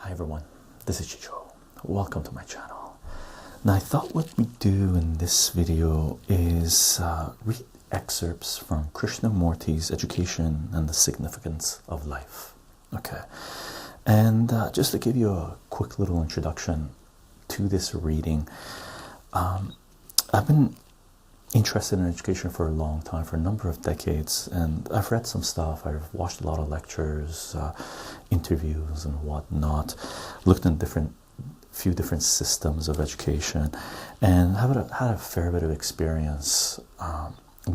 Hi everyone, this is Chicho. Welcome to my channel. Now I thought what we do in this video is read excerpts from Krishnamurti's Education and the Significance of Life. Okay, and just to give you a quick little introduction to this reading, I've been interested in education for a long time, for a number of decades, and I've read some stuff. I've watched a lot of lectures, interviews and whatnot, looked in few different systems of education, and have had a fair bit of experience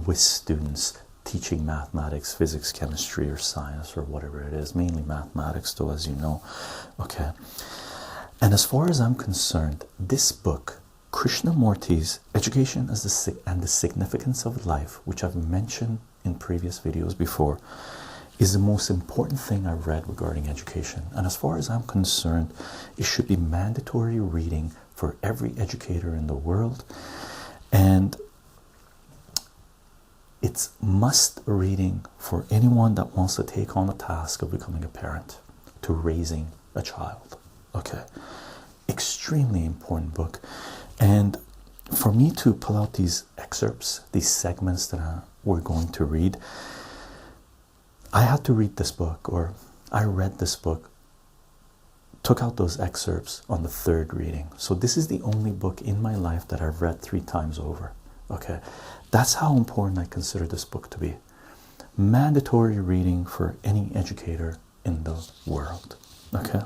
with students teaching mathematics, physics, chemistry, or science, or whatever it is, mainly mathematics though, as you know. Okay, and as far as I'm concerned, this book, Krishnamurti's Education and the Significance of Life, which I've mentioned in previous videos before, is the most important thing I've read regarding education. And as far as I'm concerned, it should be mandatory reading for every educator in the world, and it's must reading for anyone that wants to take on the task of becoming a parent, to raising a child. Okay, extremely important book. And for me to pull out these excerpts, these segments that we're going to read, I had to read this book, or I read this book, took out those excerpts on the third reading. So this is the only book in my life that I've read 3 times over. Okay, that's how important I consider this book to be. Mandatory reading for any educator in the world. Okay,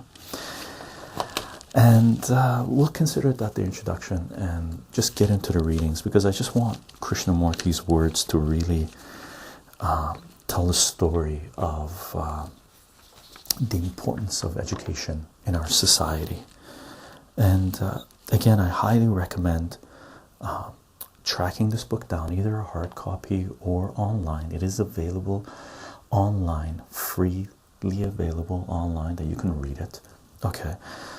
and we'll consider that the introduction and just get into the readings, because I just want Krishnamurti's words to really tell the story of the importance of education in our society. And again, I highly recommend tracking this book down, either a hard copy or online. It is available online, freely available online, that you can read it. Okay,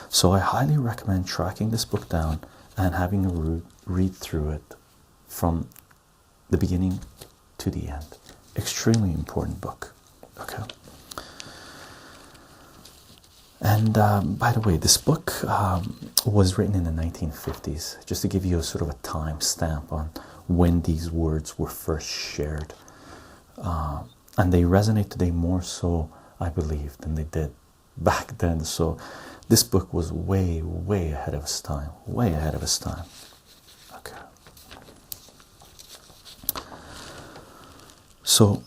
so I highly recommend tracking this book down and having a read through it from the beginning to the end. Extremely important book. Okay, and by the way, this book was written in the 1950s, just to give you a sort of a time stamp on when these words were first shared, and they resonate today more so, I believe, than they did back then. So this book was way ahead of its time, way ahead of its time. Okay, so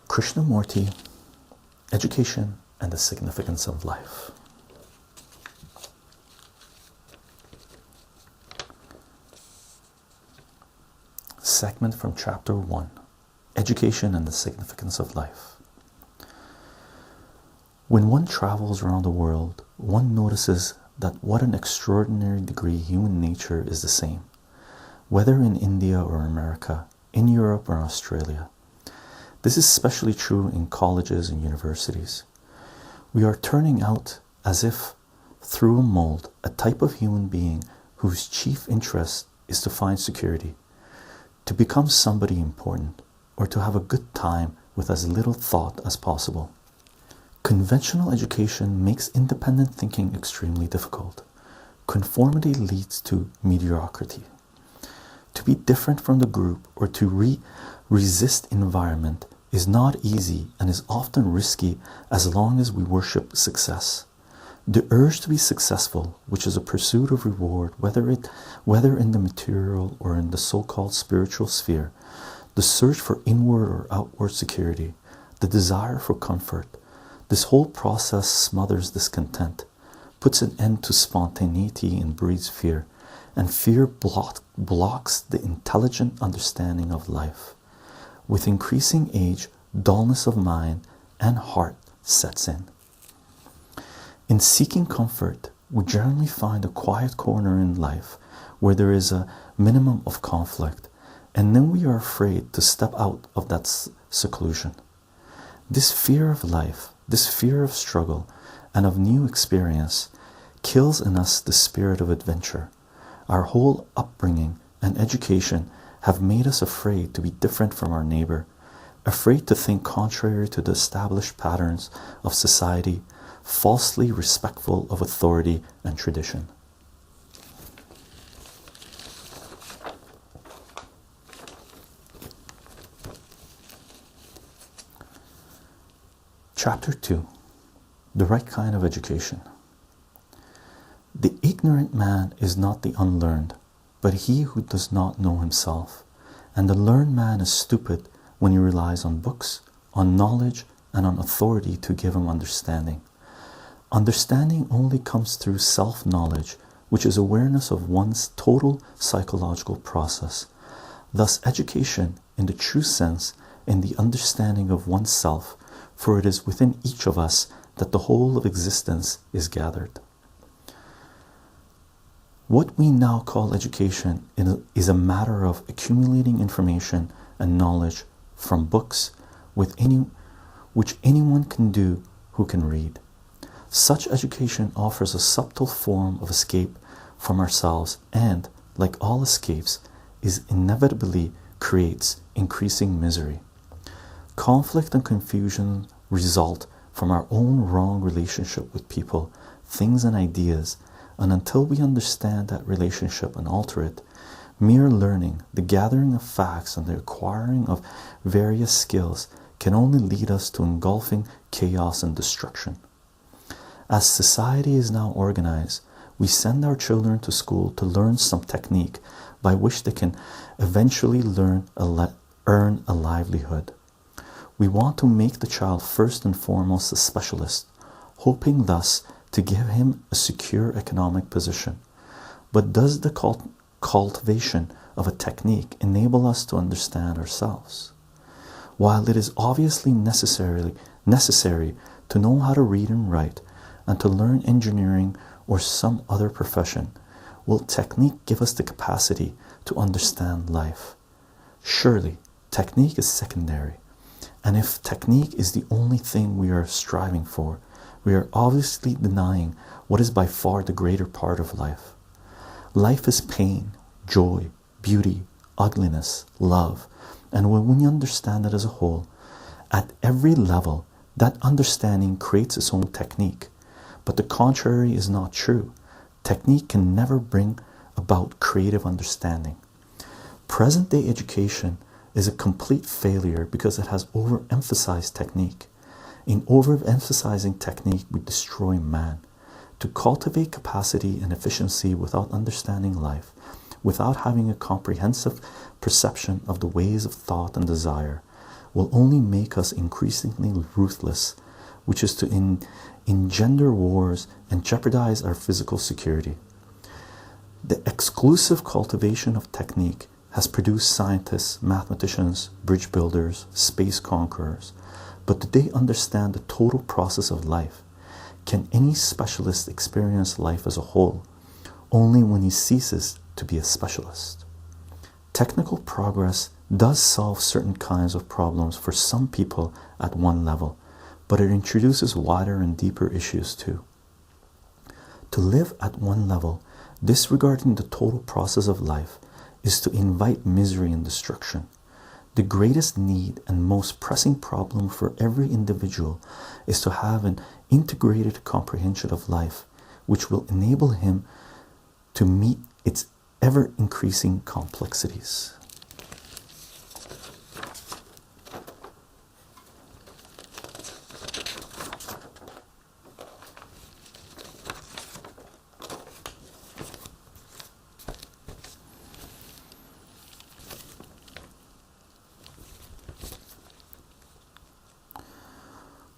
Krishnamurti, Education and the Significance of Life. Segment from chapter 1, Education and the Significance of Life. When one travels around the world, one notices that what an extraordinary degree human nature is the same, whether in India or America, in Europe or Australia. This is especially true in colleges and universities. We are turning out, as if through a mold, a type of human being whose chief interest is to find security, to become somebody important, or to have a good time with as little thought as possible. Conventional education makes independent thinking extremely difficult. Conformity leads to mediocrity. To be different from the group, or to resist environment, is not easy and is often risky, as long as we worship success. The urge to be successful, which is a pursuit of reward, whether in the material or in the so-called spiritual sphere, the search for inward or outward security, the desire for comfort, this whole process smothers discontent, puts an end to spontaneity and breeds fear, and fear blocks the intelligent understanding of life. With increasing age, dullness of mind and heart sets in. In seeking comfort, we generally find a quiet corner in life where there is a minimum of conflict, and then we are afraid to step out of that seclusion. This fear of life, this fear of struggle and of new experience, kills in us the spirit of adventure. Our whole upbringing and education have made us afraid to be different from our neighbor, afraid to think contrary to the established patterns of society, falsely respectful of authority and tradition. Chapter 2. The right kind of education. The ignorant man is not the unlearned, but he who does not know himself, and the learned man is stupid when he relies on books, on knowledge, and on authority to give him understanding. Understanding only comes through self-knowledge, which is awareness of one's total psychological process. Thus, education, in the true sense, in the understanding of oneself, for it is within each of us that the whole of existence is gathered. What we now call education is a matter of accumulating information and knowledge from books, which anyone can do who can read. Such education offers a subtle form of escape from ourselves and, like all escapes, is inevitably creates increasing misery. Conflict and confusion result from our own wrong relationship with people, things, and ideas, and until we understand that relationship and alter it, mere learning, the gathering of facts, and the acquiring of various skills can only lead us to engulfing chaos and destruction. As society is now organized, we send our children to school to learn some technique by which they can eventually earn a livelihood. We want to make the child first and foremost a specialist, hoping thus to give him a secure economic position. But does the cultivation of a technique enable us to understand ourselves? While it is obviously necessary to know how to read and write, and to learn engineering or some other profession, will technique give us the capacity to understand life? Surely, technique is secondary. And if technique is the only thing we are striving for, we are obviously denying what is by far the greater part of life. Life is pain, joy, beauty, ugliness, love, and when we understand it as a whole, at every level, that understanding creates its own technique. But the contrary is not true. Technique can never bring about creative understanding. Present-day education is a complete failure because it has overemphasized technique. In overemphasizing technique, we destroy man. To cultivate capacity and efficiency without understanding life, without having a comprehensive perception of the ways of thought and desire, will only make us increasingly ruthless, which is to engender wars and jeopardize our physical security. The exclusive cultivation of technique has produced scientists, mathematicians, bridge builders, space conquerors, but do they understand the total process of life? Can any specialist experience life as a whole? Only when he ceases to be a specialist. Technical progress does solve certain kinds of problems for some people at one level, but it introduces wider and deeper issues too. To live at one level, disregarding the total process of life, is to invite misery and destruction. The greatest need and most pressing problem for every individual is to have an integrated comprehension of life, which will enable him to meet its ever-increasing complexities.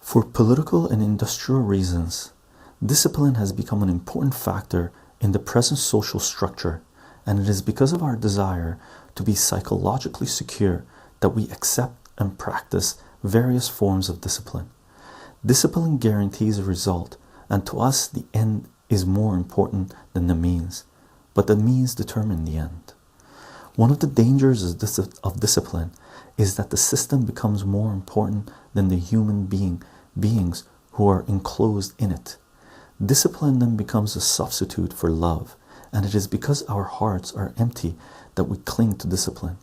For political and industrial reasons, discipline has become an important factor in the present social structure, and it is because of our desire to be psychologically secure that we accept and practice various forms of discipline. Discipline guarantees a result, and to us the end is more important than the means, but the means determine the end. One of the dangers of discipline is that the system becomes more important than the human beings who are enclosed in it. Discipline then becomes a substitute for love, and it is because our hearts are empty that we cling to discipline.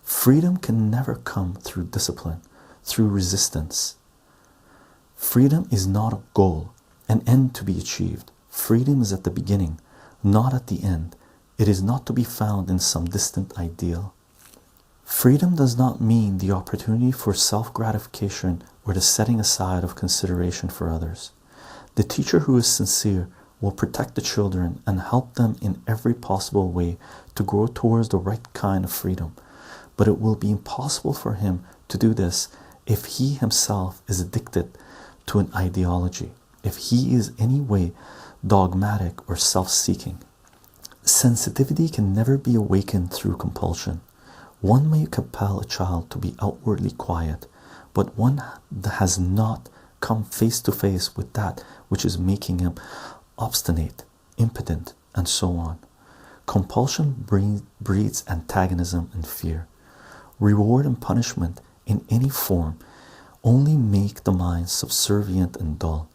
Freedom can never come through discipline, through resistance. Freedom is not a goal, an end to be achieved. Freedom is at the beginning, not at the end. It is not to be found in some distant ideal. Freedom does not mean the opportunity for self-gratification or the setting aside of consideration for others. The teacher who is sincere will protect the children and help them in every possible way to grow towards the right kind of freedom, but it will be impossible for him to do this if he himself is addicted to an ideology, if he is any way dogmatic or self-seeking. Sensitivity can never be awakened through compulsion. One may compel a child to be outwardly quiet, but one has not come face to face with that which is making him obstinate, impotent, and so on. Compulsion breeds antagonism and fear. Reward and punishment in any form only make the mind subservient and dull.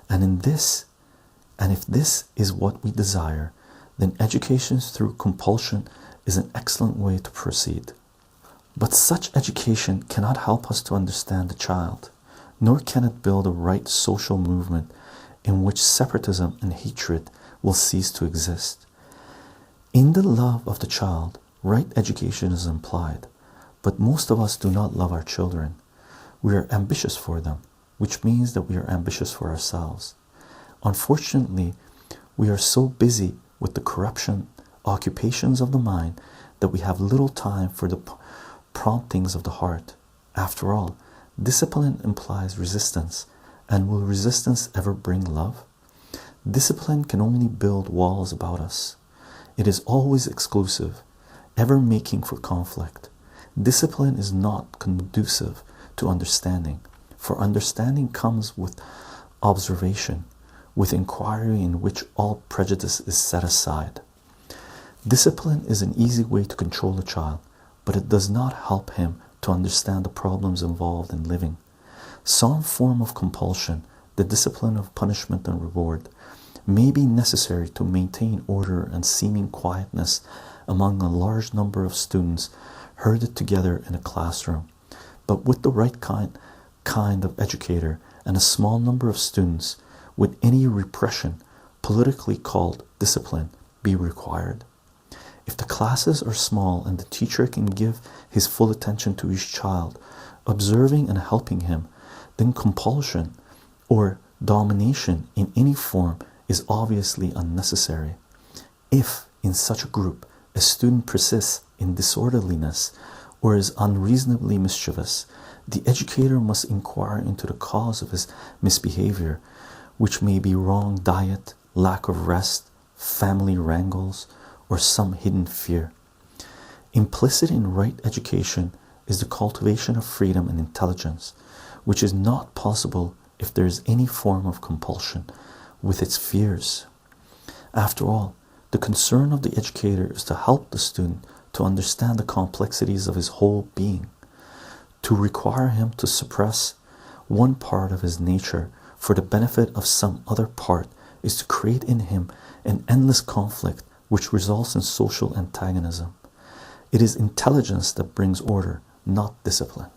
And if this is what we desire, then education through compulsion is an excellent way to proceed. But such education cannot help us to understand the child, nor can it build a right social movement in which separatism and hatred will cease to exist. In the love of the child, right education is implied, but most of us do not love our children. We are ambitious for them, which means that we are ambitious for ourselves. Unfortunately, we are so busy with the corruption occupations of the mind that we have little time for the promptings of the heart. After all, discipline implies resistance, and will resistance ever bring love? Discipline can only build walls about us. It is always exclusive, ever making for conflict. Discipline is not conducive to understanding, for understanding comes with observation, with inquiry in which all prejudice is set aside. Discipline is an easy way to control a child, but it does not help him to understand the problems involved in living. Some form of compulsion, the discipline of punishment and reward, may be necessary to maintain order and seeming quietness among a large number of students herded together in a classroom. But with the right kind of educator and a small number of students, would any repression, politically called discipline, be required? If the classes are small and the teacher can give his full attention to each child, observing and helping him, then compulsion or domination in any form is obviously unnecessary. If in such a group a student persists in disorderliness or is unreasonably mischievous, the educator must inquire into the cause of his misbehavior, which may be wrong diet, lack of rest, family wrangles, or some hidden fear. Implicit in right education is the cultivation of freedom and intelligence, which is not possible if there is any form of compulsion with its fears. After all, the concern of the educator is to help the student to understand the complexities of his whole being. To require him to suppress one part of his nature for the benefit of some other part is to create in him an endless conflict which results in social antagonism. It is intelligence that brings order, not discipline.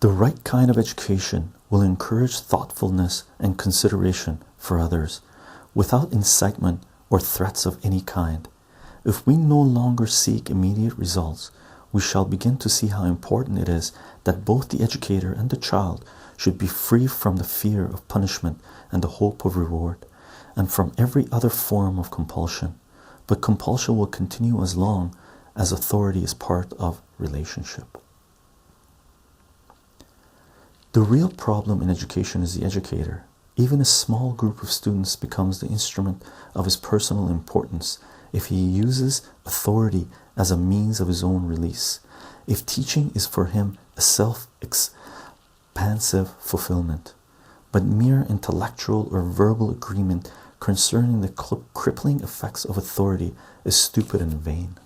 The right kind of education will encourage thoughtfulness and consideration for others, without incitement or threats of any kind. If we no longer seek immediate results, we shall begin to see how important it is that both the educator and the child should be free from the fear of punishment and the hope of reward, and from every other form of compulsion. But compulsion will continue as long as authority is part of relationship. The real problem in education is the educator. Even a small group of students becomes the instrument of his personal importance if he uses authority as a means of his own release, if teaching is for him a self-expansive fulfillment. But mere intellectual or verbal agreement concerning the crippling effects of authority is stupid and vain.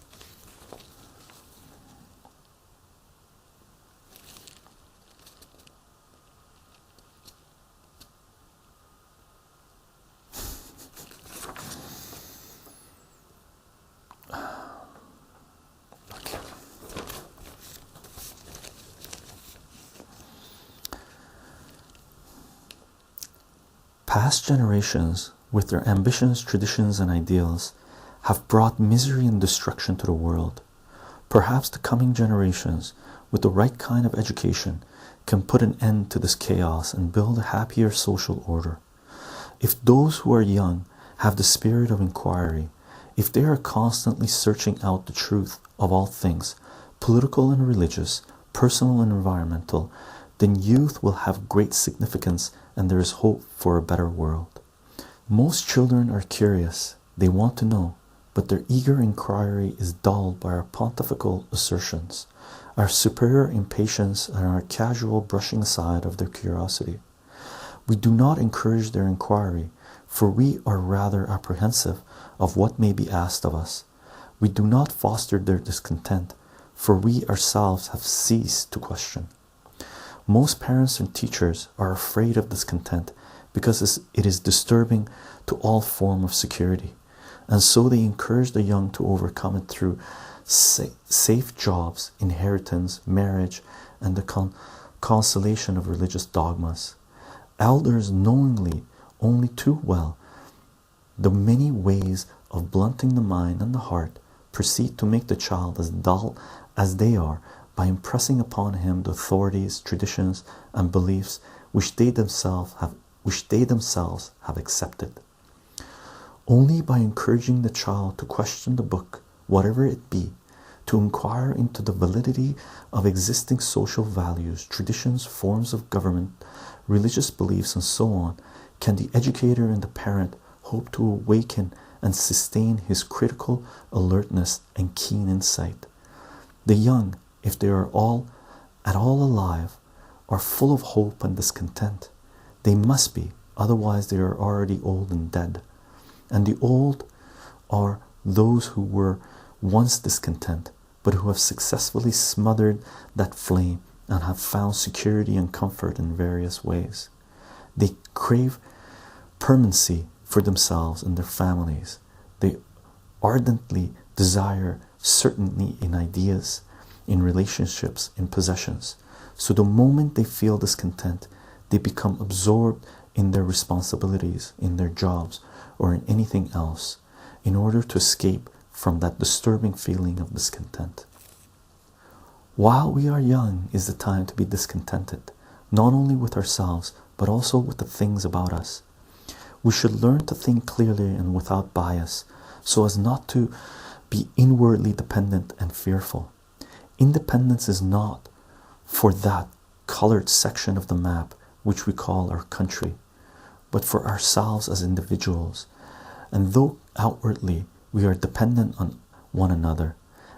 Past generations, with their ambitions, traditions, and ideals, have brought misery and destruction to the world. Perhaps the coming generations, with the right kind of education, can put an end to this chaos and build a happier social order. If those who are young have the spirit of inquiry, if they are constantly searching out the truth of all things, political and religious, personal and environmental, then youth will have great significance and there is hope for a better world. Most children are curious, they want to know, but their eager inquiry is dulled by our pontifical assertions, our superior impatience, and our casual brushing aside of their curiosity. We do not encourage their inquiry, for we are rather apprehensive of what may be asked of us. We do not foster their discontent, for we ourselves have ceased to question. Most parents and teachers are afraid of discontent because it is disturbing to all form of security, and so they encourage the young to overcome it through safe jobs, inheritance, marriage, and the consolation of religious dogmas. Elders knowingly only too well the many ways of blunting the mind and the heart proceed to make the child as dull as they are by impressing upon him the authorities, traditions, and beliefs which they themselves have accepted. Only by encouraging the child to question the book, whatever it be, to inquire into the validity of existing social values, traditions, forms of government, religious beliefs, and so on, can the educator and the parent hope to awaken and sustain his critical alertness and keen insight. The young, if they are at all alive, are full of hope and discontent. They must be, otherwise they are already old and dead. And the old are those who were once discontent, but who have successfully smothered that flame and have found security and comfort in various ways. They crave permanency for themselves and their families. They ardently desire certainty in ideas, in relationships, in possessions. So the moment they feel discontent, they become absorbed in their responsibilities, in their jobs, or in anything else, in order to escape from that disturbing feeling of discontent. While we are young is the time to be discontented, not only with ourselves, but also with the things about us. We should learn to think clearly and without bias, so as not to be inwardly dependent and fearful. Independence is not for that colored section of the map which we call our country, but for ourselves as individuals. And though outwardly we are dependent on one another,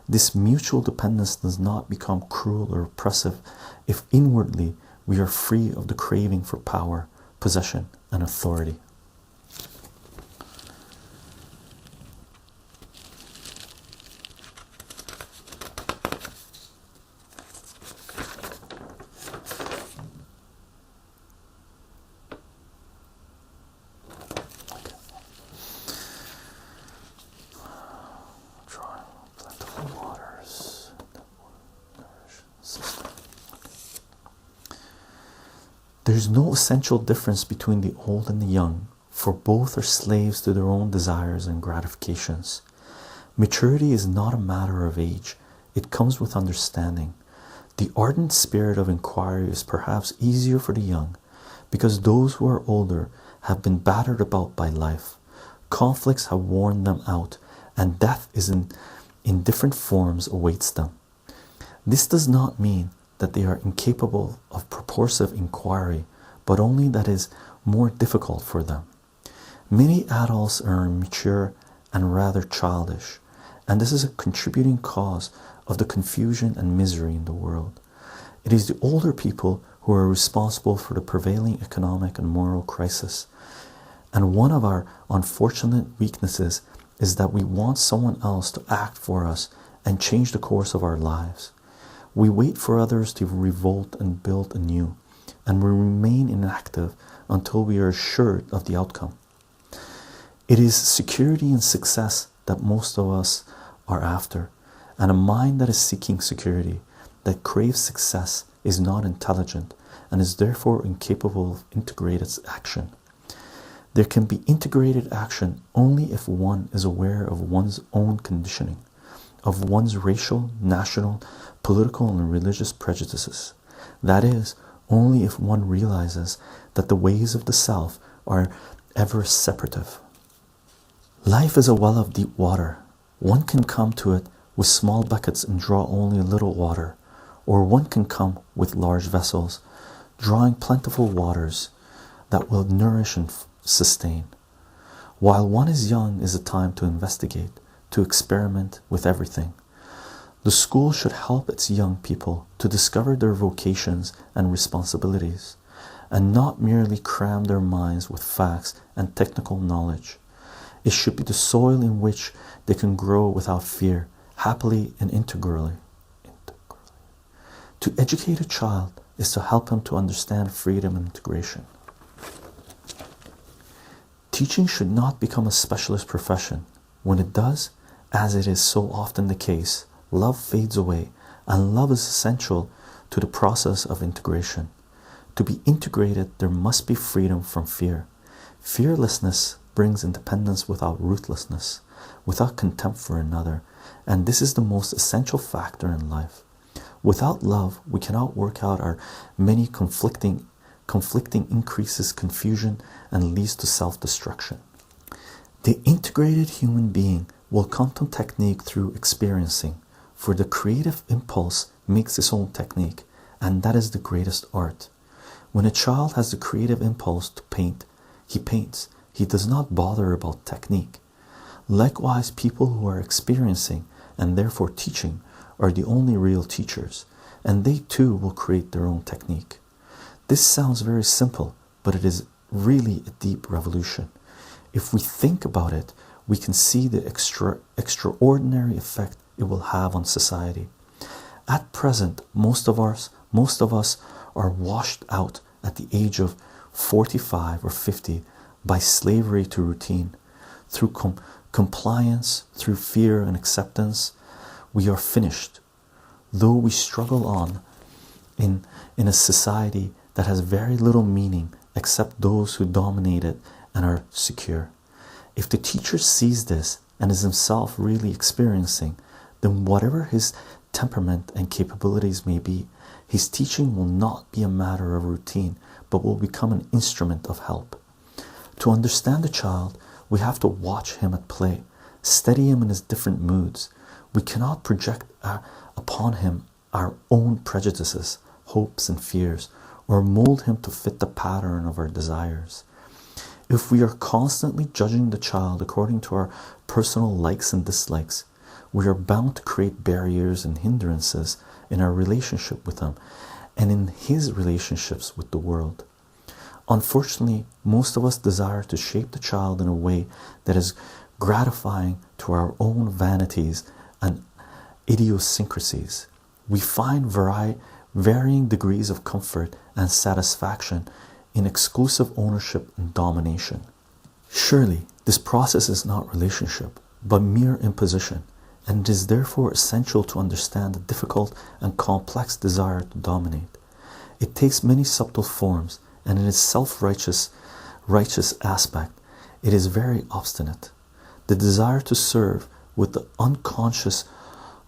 this mutual dependence does not become cruel or oppressive if inwardly we are free of the craving for power, possession, and authority. There is no essential difference between the old and the young, for both are slaves to their own desires and gratifications. Maturity is not a matter of age, it comes with understanding. The ardent spirit of inquiry is perhaps easier for the young, because those who are older have been battered about by life. Conflicts have worn them out, and death in different forms awaits them. This does not mean that they are incapable of purposive inquiry, but only that it is more difficult for them. Many adults are immature and rather childish, and this is a contributing cause of the confusion and misery in the world. It is the older people who are responsible for the prevailing economic and moral crisis, and one of our unfortunate weaknesses is that we want someone else to act for us and change the course of our lives. We wait for others to revolt and build anew, and we remain inactive until we are assured of the outcome. It is security and success that most of us are after, and a mind that is seeking security, that craves success, is not intelligent and is therefore incapable of integrated action. There can be integrated action only if one is aware of one's own conditioning, of one's racial, national, political, and religious prejudices. That is, only if one realizes that the ways of the self are ever separative. Life is a well of deep water. One can come to it with small buckets and draw only a little water, or one can come with large vessels, drawing plentiful waters that will nourish and sustain. While one is young is a time to investigate, to experiment with everything. The school should help its young people to discover their vocations and responsibilities, and not merely cram their minds with facts and technical knowledge. It should be the soil in which they can grow without fear, happily and integrally. To educate a child is to help him to understand freedom and integration. Teaching should not become a specialist profession. When it does, as it is so often the case, love fades away, and love is essential to the process of integration. To be integrated, there must be freedom from fear. Fearlessness brings independence without ruthlessness, without contempt for another, and this is the most essential factor in life. Without love, we cannot work out our many conflicting increases confusion and leads to self-destruction. The integrated human being will come to technique through experiencing, for the creative impulse makes its own technique, and that is the greatest art. When a child has the creative impulse to paint, he paints. He does not bother about technique. Likewise, people who are experiencing and therefore teaching are the only real teachers, and they too will create their own technique. This sounds very simple, but it is really a deep revolution. If we think about it, we can see the extraordinary effect it will have on society. At present, most of us are washed out at the age of 45 or 50 by slavery to routine. Through compliance, through fear and acceptance, we are finished. Though we struggle on in a society that has very little meaning except those who dominate it and are secure. If the teacher sees this and is himself really experiencing, then whatever his temperament and capabilities may be, his teaching will not be a matter of routine, but will become an instrument of help. To understand a child, we have to watch him at play, study him in his different moods. We cannot project upon him our own prejudices, hopes, and fears, or mold him to fit the pattern of our desires. If we are constantly judging the child according to our personal likes and dislikes, we are bound to create barriers and hindrances in our relationship with him and in his relationships with the world. Unfortunately, most of us desire to shape the child in a way that is gratifying to our own vanities and idiosyncrasies. We find varying degrees of comfort and satisfaction in exclusive ownership and domination. Surely, this process is not relationship, but mere imposition, and it is therefore essential to understand the difficult and complex desire to dominate. It takes many subtle forms, and in its self-righteous aspect, it is very obstinate. The desire to serve with the unconscious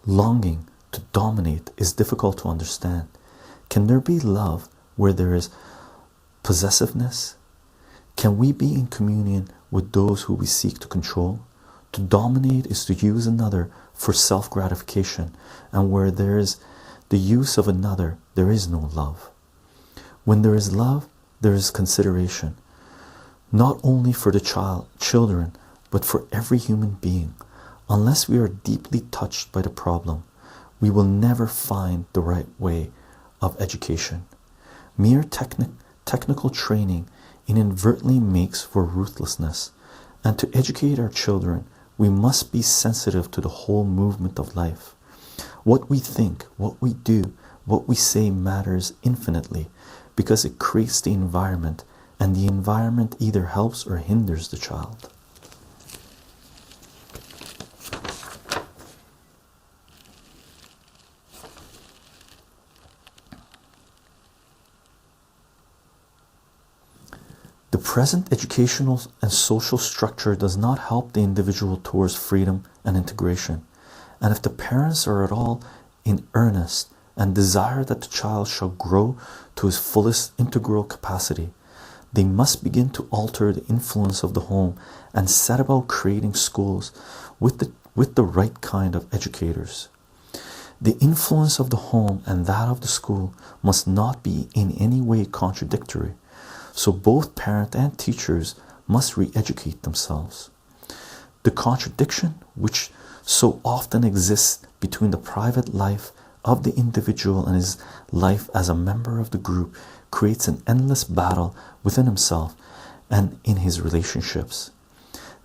longing to dominate is difficult to understand. Can there be love where there is possessiveness? Can we be in communion with those who we seek to control? To dominate is to use another for self-gratification, and where there is the use of another, there is no love. When there is love, there is consideration, not only for the children, but for every human being. Unless we are deeply touched by the problem, we will never find the right way of education. Mere technical training inadvertently makes for ruthlessness, and to educate our children, we must be sensitive to the whole movement of life. What we think, what we do, what we say matters infinitely, because it creates the environment, and the environment either helps or hinders the child. The present educational and social structure does not help the individual towards freedom and integration, and if the parents are at all in earnest and desire that the child shall grow to his fullest integral capacity, they must begin to alter the influence of the home and set about creating schools with the right kind of educators. The influence of the home and that of the school must not be in any way contradictory, so both parent and teachers must re-educate themselves. The contradiction which so often exists between the private life of the individual and his life as a member of the group creates an endless battle within himself and in his relationships.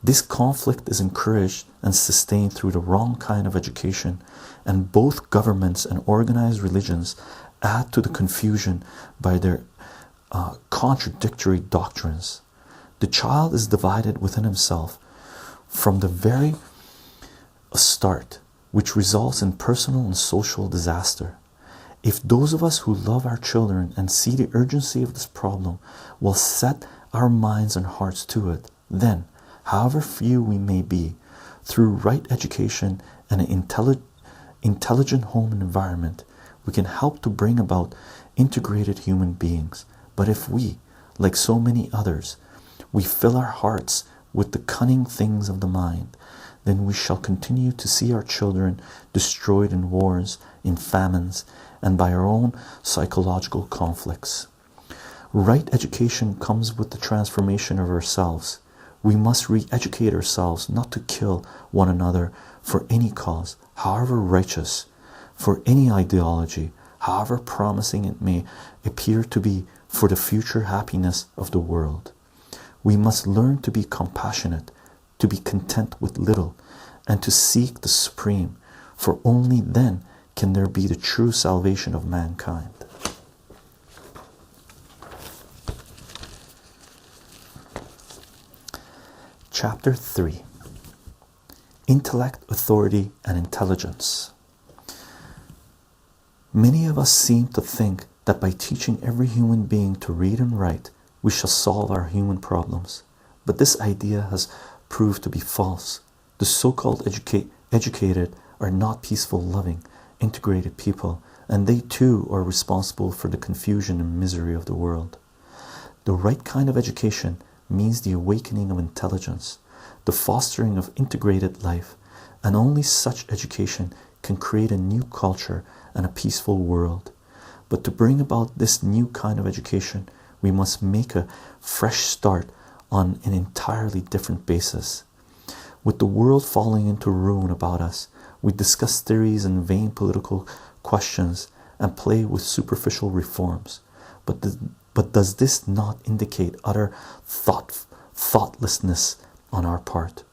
This conflict is encouraged and sustained through the wrong kind of education, and both governments and organized religions add to the confusion by their contradictory doctrines. The child is divided within himself from the very start, which results in personal and social disaster. If those of us who love our children and see the urgency of this problem will set our minds and hearts to it, then, however few we may be, through right education and an intelligent home environment, we can help to bring about integrated human beings. But if we, like so many others, we fill our hearts with the cunning things of the mind, then we shall continue to see our children destroyed in wars, in famines, and by our own psychological conflicts. Right education comes with the transformation of ourselves. We must re-educate ourselves not to kill one another for any cause, however righteous, for any ideology, however promising it may appear to be for the future happiness of the world. We must learn to be compassionate, to be content with little, and to seek the supreme, for only then can there be the true salvation of mankind. Chapter 3: Intellect, Authority, and Intelligence. Many of us seem to think that by teaching every human being to read and write, we shall solve our human problems. But this idea has proved to be false. The so-called educated are not peaceful, loving, integrated people, and they too are responsible for the confusion and misery of the world. The right kind of education means the awakening of intelligence, the fostering of integrated life, and only such education can create a new culture and a peaceful world. But to bring about this new kind of education, we must make a fresh start on an entirely different basis. With the world falling into ruin about us, we discuss theories and vain political questions and play with superficial reforms. But does this not indicate utter thoughtlessness on our part?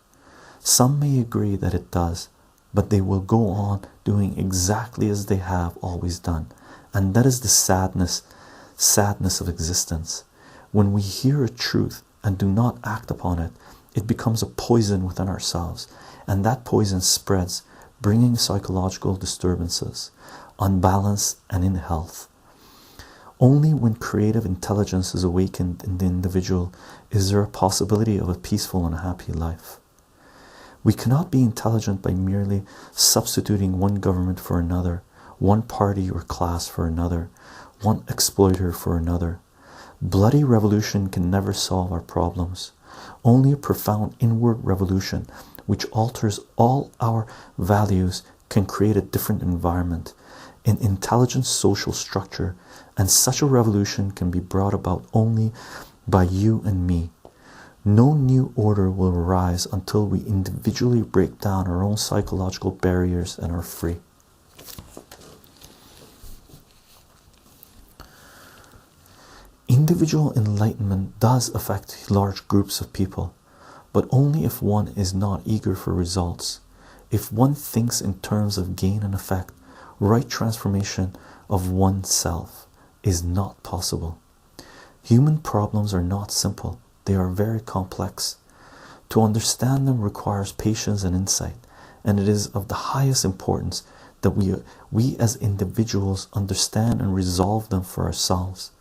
Some may agree that it does, but they will go on doing exactly as they have always done, and that is the sadness of existence. When we hear a truth and do not act upon it, it becomes a poison within ourselves, and that poison spreads, bringing psychological disturbances, unbalance, and ill health. Only when creative intelligence is awakened in the individual is there a possibility of a peaceful and happy life. We cannot be intelligent by merely substituting one government for another, one party or class for another, one exploiter for another. Bloody revolution can never solve our problems. Only a profound inward revolution which alters all our values can create a different environment, an intelligent social structure, and such a revolution can be brought about only by you and me. No new order will arise until we individually break down our own psychological barriers and are free. Individual enlightenment does affect large groups of people, but only if one is not eager for results. If one thinks in terms of gain and effect, right transformation of oneself is not possible. Human problems are not simple, they are very complex. To understand them requires patience and insight, and it is of the highest importance that we as individuals understand and resolve them for ourselves.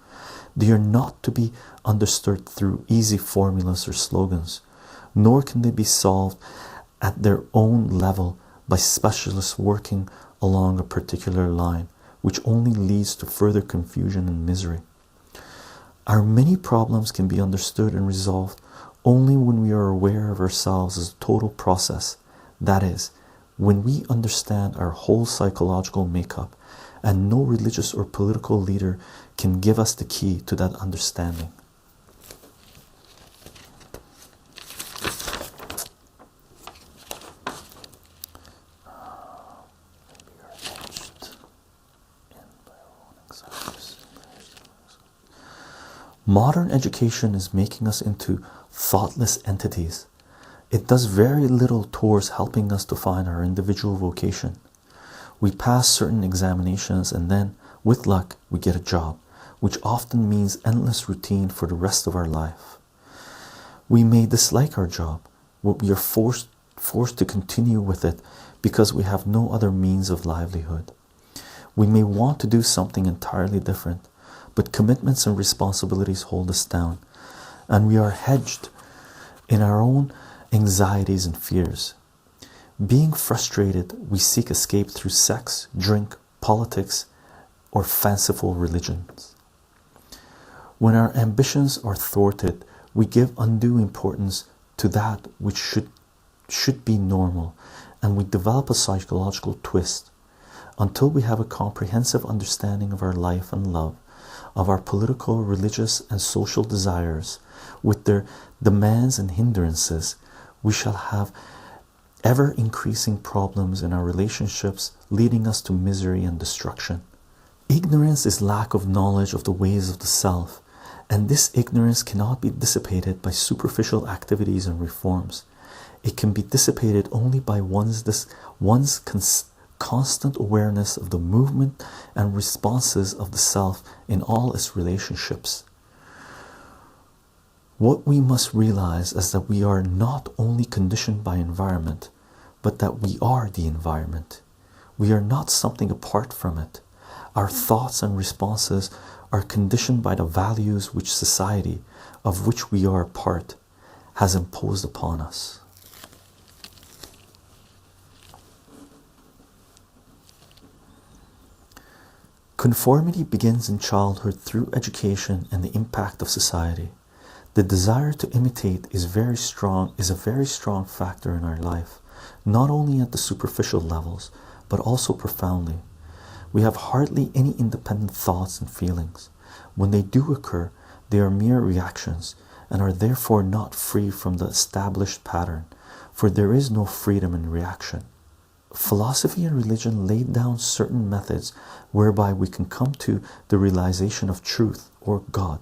They are not to be understood through easy formulas or slogans, nor can they be solved at their own level by specialists working along a particular line, which only leads to further confusion and misery. Our many problems can be understood and resolved only when we are aware of ourselves as a total process, that is, when we understand our whole psychological makeup, and no religious or political leader can give us the key to that understanding. Modern education is making us into thoughtless entities. It does very little towards helping us to find our individual vocation. We pass certain examinations and then, with luck, we get a job, which often means endless routine for the rest of our life. We may dislike our job, but we are forced to continue with it because we have no other means of livelihood. We may want to do something entirely different, but commitments and responsibilities hold us down, and we are hedged in our own anxieties and fears. Being frustrated, we seek escape through sex, drink, politics, or fanciful religions. When our ambitions are thwarted, we give undue importance to that which should be normal, and we develop a psychological twist. Until we have a comprehensive understanding of our life and love, of our political, religious, and social desires, with their demands and hindrances, we shall have ever increasing problems in our relationships, leading us to misery and destruction. Ignorance is lack of knowledge of the ways of the self, and this ignorance cannot be dissipated by superficial activities and reforms. It can be dissipated only by one's constant awareness of the movement and responses of the self in all its relationships. What we must realize is that we are not only conditioned by environment, but that we are the environment. We are not something apart from it. Our thoughts and responses are conditioned by the values which society, of which we are a part, has imposed upon us. Conformity begins in childhood through education and the impact of society. The desire to imitate is a very strong factor in our life, not only at the superficial levels, but also profoundly. We have hardly any independent thoughts and feelings. When they do occur, they are mere reactions and are therefore not free from the established pattern, for there is no freedom in reaction. Philosophy and religion laid down certain methods whereby we can come to the realization of truth or God,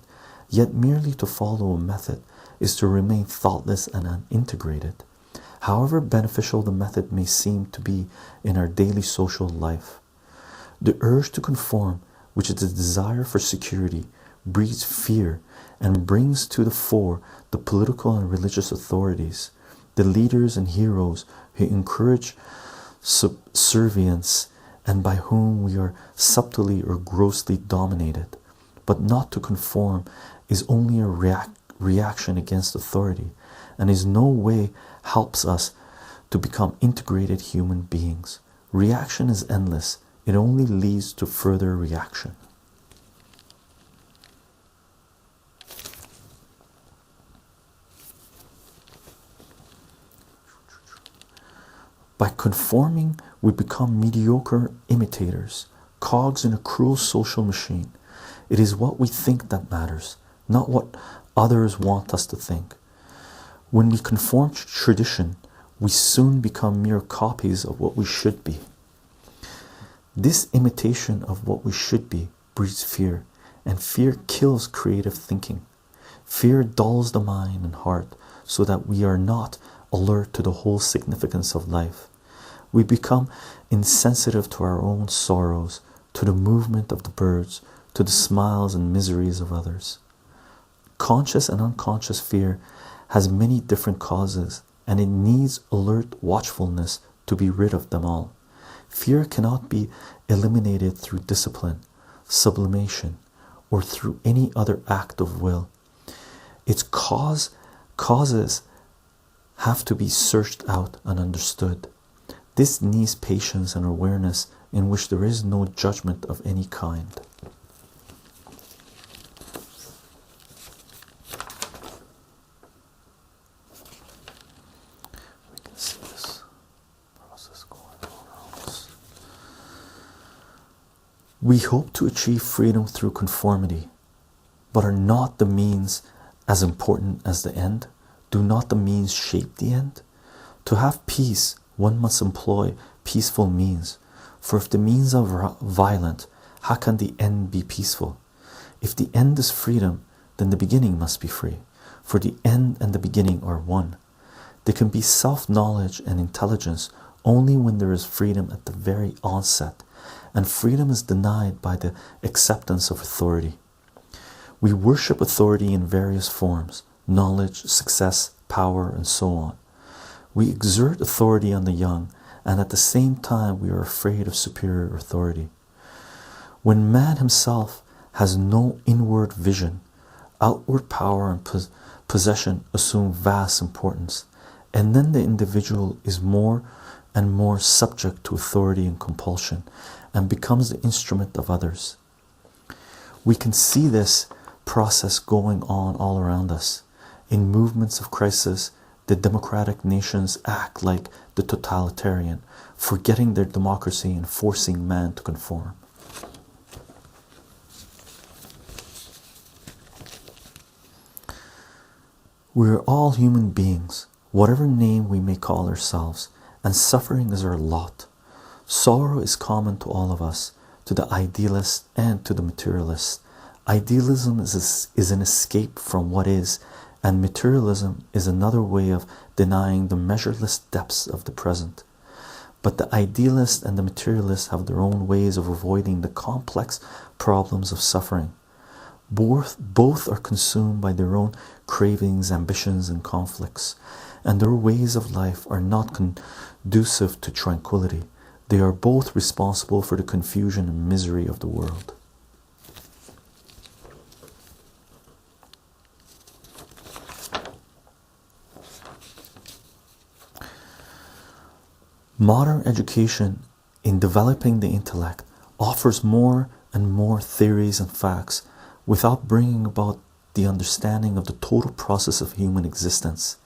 yet merely to follow a method is to remain thoughtless and unintegrated, however beneficial the method may seem to be in our daily social life. The urge to conform, which is the desire for security, breeds fear and brings to the fore the political and religious authorities, the leaders and heroes who encourage subservience and by whom we are subtly or grossly dominated. But not to conform is only a reaction against authority, and is no way helps us to become integrated human beings. Reaction is endless. It only leads to further reaction. By conforming, we become mediocre imitators, cogs in a cruel social machine. It is what we think that matters, not what others want us to think. When we conform to tradition, we soon become mere copies of what we should be. This imitation of what we should be breeds fear, and fear kills creative thinking. Fear dulls the mind and heart so that we are not alert to the whole significance of life. We become insensitive to our own sorrows, to the movement of the birds, to the smiles and miseries of others. Conscious and unconscious fear has many different causes, and it needs alert watchfulness to be rid of them all. Fear cannot be eliminated through discipline, sublimation, or through any other act of will. Its causes have to be searched out and understood. This needs patience and awareness in which there is no judgment of any kind. We can see this process going on around us. We hope to achieve freedom through conformity, but are not the means as important as the end? Do not the means shape the end? To have peace, one must employ peaceful means. For if the means are violent, how can the end be peaceful? If the end is freedom, then the beginning must be free. For the end and the beginning are one. There can be self-knowledge and intelligence only when there is freedom at the very onset, and freedom is denied by the acceptance of authority. We worship authority in various forms: knowledge, success, power, and so on. We exert authority on the young, and at the same time we are afraid of superior authority. When man himself has no inward vision, outward power and possession assume vast importance, and then the individual is more and more subject to authority and compulsion, and becomes the instrument of others. We can see this process going on all around us. In movements of crisis, the democratic nations act like the totalitarian, forgetting their democracy and forcing man to conform. We are all human beings, whatever name we may call ourselves, and suffering is our lot. Sorrow is common to all of us, to the idealist and to the materialist. Idealism is an escape from what is, and materialism is another way of denying the measureless depths of the present. But the idealist and the materialist have their own ways of avoiding the complex problems of suffering. Both are consumed by their own cravings, ambitions, and conflicts, and their ways of life are not conducive to tranquility. They are both responsible for the confusion and misery of the world. Modern education, in developing the intellect, offers more and more theories and facts without bringing about the understanding of the total process of human existence.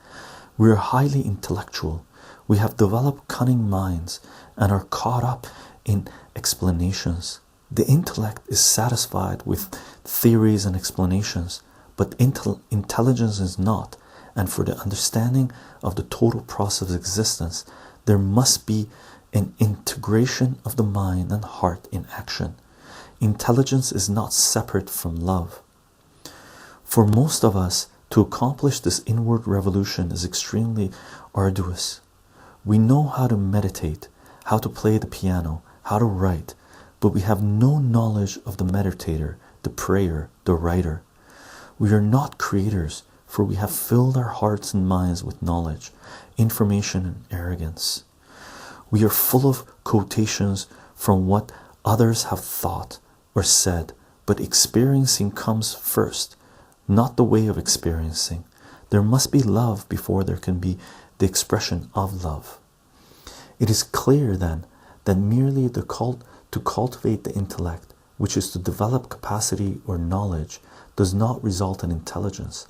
We are highly intellectual. We have developed cunning minds and are caught up in explanations. The intellect is satisfied with theories and explanations, but intelligence is not, and for the understanding of the total process of existence, there must be an integration of the mind and heart in action. Intelligence is not separate from love. For most of us, to accomplish this inward revolution is extremely arduous. We know how to meditate, how to play the piano, how to write, but we have no knowledge of the meditator, the prayer, the writer. We are not creators, for we have filled our hearts and minds with knowledge, information, and arrogance. We are full of quotations from what others have thought or said, but experiencing comes first, not the way of experiencing. There must be love before there can be the expression of love. It is clear then that merely to cultivate the intellect, which is to develop capacity or knowledge, does not result in intelligence.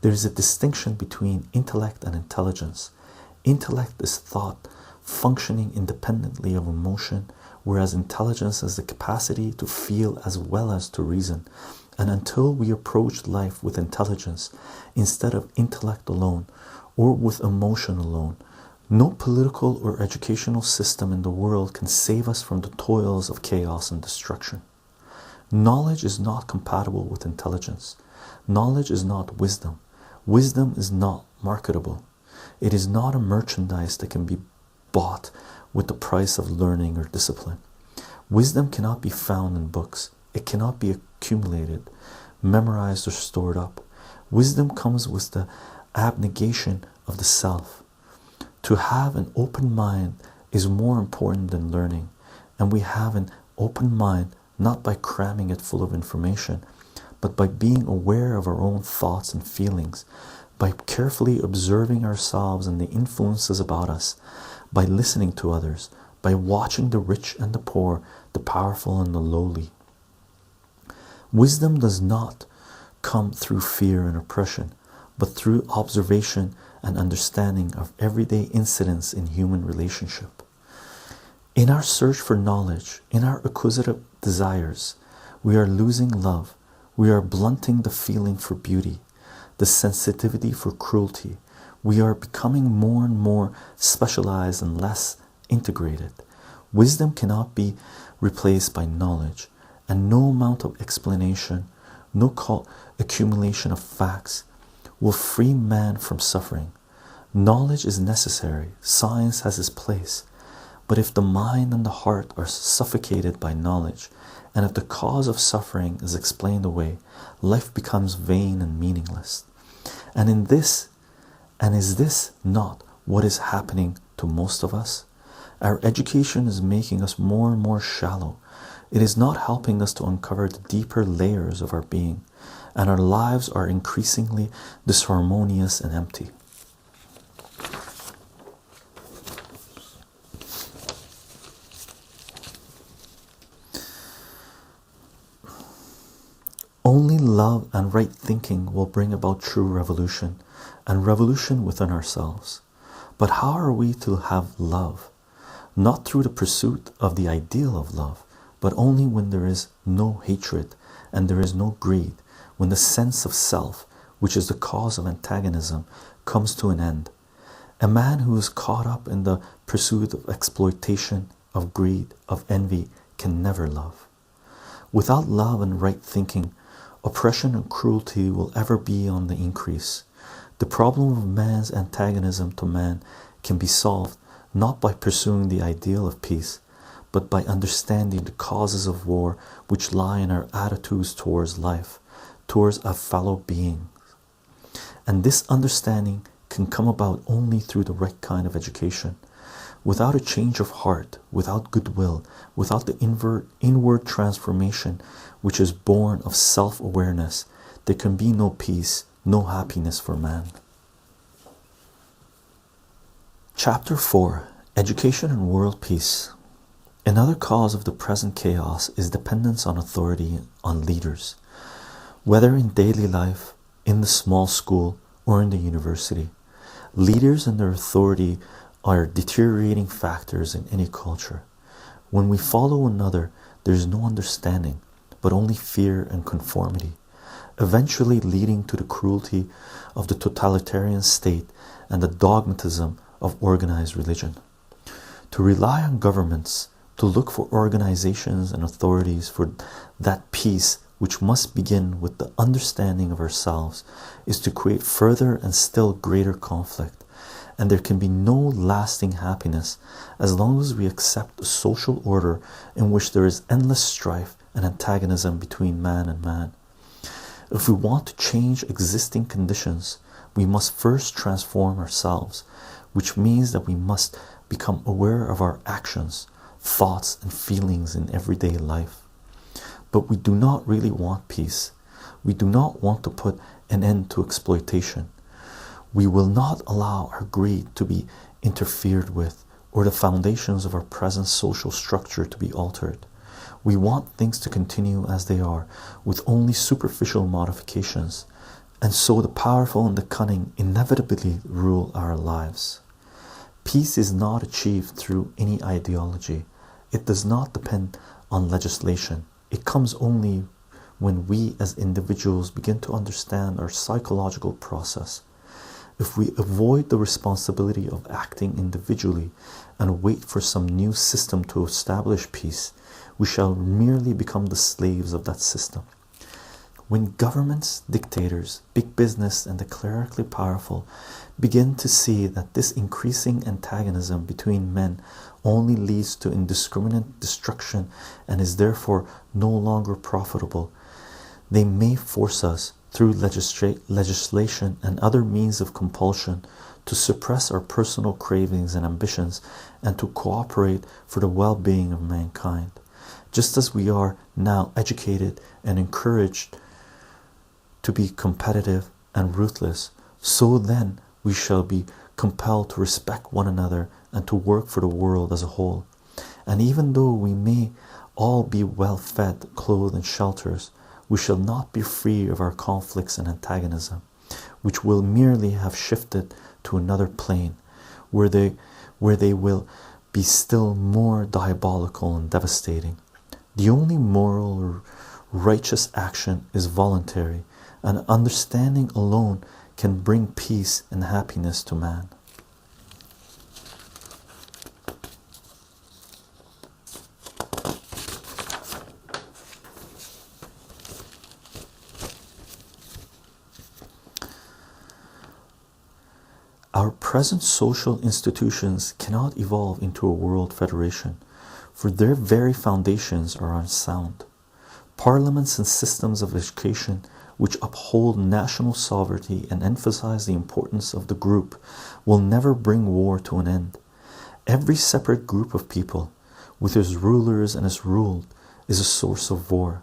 There is a distinction between intellect and intelligence. Intellect is thought functioning independently of emotion, whereas intelligence has the capacity to feel as well as to reason. And until we approach life with intelligence instead of intellect alone, or with emotion alone, no political or educational system in the world can save us from the toils of chaos and destruction. Knowledge is not compatible with intelligence. Knowledge is not wisdom. Wisdom is not marketable. It is not a merchandise that can be bought with the price of learning or discipline. Wisdom cannot be found in books. It cannot be accumulated, memorized, or stored up. Wisdom comes with the abnegation of the self. To have an open mind is more important than learning, and we have an open mind not by cramming it full of information, but by being aware of our own thoughts and feelings, by carefully observing ourselves and the influences about us, by listening to others, by watching the rich and the poor, the powerful and the lowly. Wisdom does not come through fear and oppression, but through observation and understanding of everyday incidents in human relationship. In our search for knowledge, in our acquisitive desires, we are losing love. We are blunting the feeling for beauty, the sensitivity for cruelty. We are becoming more and more specialized and less integrated. Wisdom cannot be replaced by knowledge, and no amount of explanation, no accumulation of facts will free man from suffering. Knowledge is necessary, science has its place, but if the mind and the heart are suffocated by knowledge, and if the cause of suffering is explained away, life becomes vain and meaningless. And is this not what is happening to most of us? Our education is making us more and more shallow. It is not helping us to uncover the deeper layers of our being, and our lives are increasingly disharmonious and empty. Only love and right thinking will bring about true revolution, and revolution within ourselves. But how are we to have love? Not through the pursuit of the ideal of love, but only when there is no hatred and there is no greed, when the sense of self, which is the cause of antagonism, comes to an end. A man who is caught up in the pursuit of exploitation, of greed, of envy, can never love. Without love and right thinking, oppression and cruelty will ever be on the increase. The problem of man's antagonism to man can be solved not by pursuing the ideal of peace, but by understanding the causes of war which lie in our attitudes towards life, towards our fellow beings. And this understanding can come about only through the right kind of education. Without a change of heart, without goodwill, without the inward transformation which is born of self-awareness, there can be no peace, no happiness for man. Chapter 4: Education and World Peace. Another cause of the present chaos is dependence on authority, on leaders, whether in daily life, in the small school, or in the university. Leaders and their authority are deteriorating factors in any culture. When we follow another, there is no understanding, but only fear and conformity, eventually leading to the cruelty of the totalitarian state and the dogmatism of organized religion. To rely on governments, to look for organizations and authorities for that peace which must begin with the understanding of ourselves, is to create further and still greater conflict, and there can be no lasting happiness as long as we accept a social order in which there is endless strife and antagonism between man and man. If we want to change existing conditions, we must first transform ourselves, which means that we must become aware of our actions, thoughts, and feelings in everyday life. But we do not really want peace. We do not want to put an end to exploitation. We will not allow our greed to be interfered with, or the foundations of our present social structure to be altered. We want things to continue as they are, with only superficial modifications, and so the powerful and the cunning inevitably rule our lives. Peace is not achieved through any ideology. It does not depend on legislation. It comes only when we as individuals begin to understand our psychological process. If we avoid the responsibility of acting individually and wait for some new system to establish peace, we shall merely become the slaves of that system. When governments, dictators, big business, and the clerically powerful begin to see that this increasing antagonism between men only leads to indiscriminate destruction and is therefore no longer profitable, they may force us through legislation and other means of compulsion to suppress our personal cravings and ambitions and to cooperate for the well-being of mankind. Just as we are now educated and encouraged to be competitive and ruthless, so then we shall be compelled to respect one another and to work for the world as a whole. And even though we may all be well fed, clothed, and shelters, we shall not be free of our conflicts and antagonism, which will merely have shifted to another plane, where they will be still more diabolical and devastating. The only moral or righteous action is voluntary, and understanding alone can bring peace and happiness to man. Our present social institutions cannot evolve into a world federation, for their very foundations are unsound. Parliaments and systems of education which uphold national sovereignty and emphasize the importance of the group will never bring war to an end. Every separate group of people, with its rulers and its ruled, is a source of war.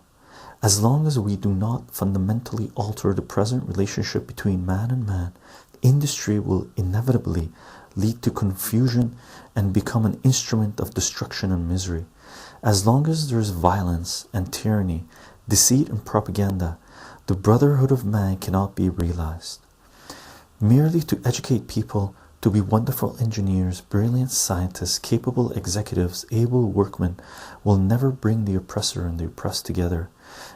As long as we do not fundamentally alter the present relationship between man and man, industry will inevitably lead to confusion and become an instrument of destruction and misery. As long as there is violence and tyranny, deceit and propaganda, the brotherhood of man cannot be realized. Merely to educate people to be wonderful engineers, brilliant scientists, capable executives, able workmen will never bring the oppressor and the oppressed together.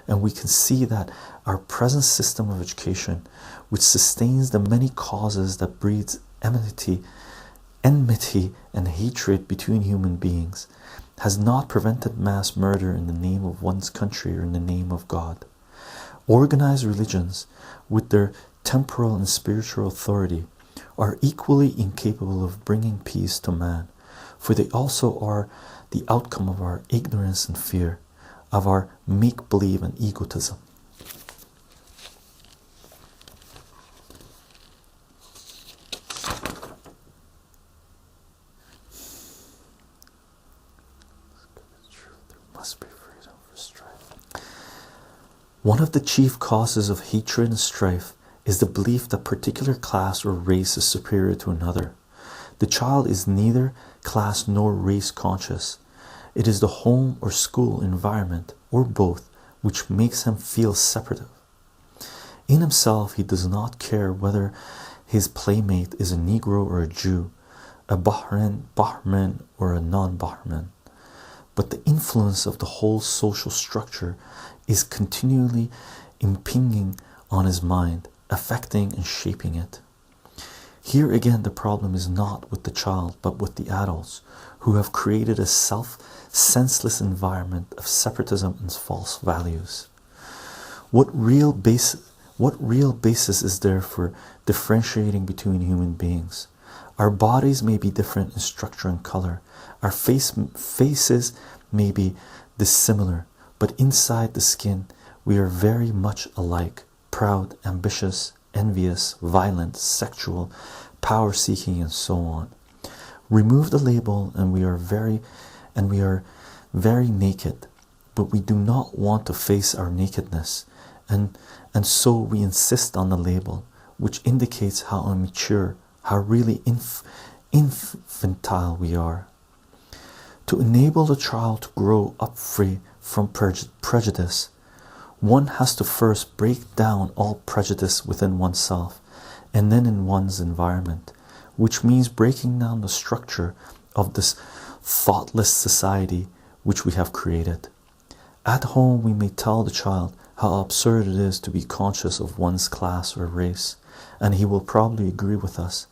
And we can see that our present system of education, which sustains the many causes that breeds enmity and hatred between human beings, has not prevented mass murder in the name of one's country or in the name of God. Organized religions, with their temporal and spiritual authority, are equally incapable of bringing peace to man, for they also are the outcome of our ignorance and fear, of our make-believe and egotism. One of the chief causes of hatred and strife is the belief that particular class or race is superior to another. The child is neither class nor race conscious. It is the home or school environment, or both, which makes him feel separative. In himself, he does not care whether his playmate is a Negro or a Jew, a Bahman or a non-Bahman. But the influence of the whole social structure is continually impinging on his mind, affecting and shaping it. Here again, the problem is not with the child, but with the adults, who have created a senseless environment of separatism and false values. What real basis is there for differentiating between human beings? Our bodies may be different in structure and color. Our faces may be dissimilar, but inside the skin we are very much alike: proud, ambitious, envious, violent, sexual, power-seeking, and so on. Remove the label and we are very naked, but we do not want to face our nakedness, and so we insist on the label, which indicates how immature, how really infantile we are. To enable the child to grow up free from prejudice, one has to first break down all prejudice within oneself and then in one's environment, which means breaking down the structure of this thoughtless society which we have created. At home, we may tell the child how absurd it is to be conscious of one's class or race, and he will probably agree with us.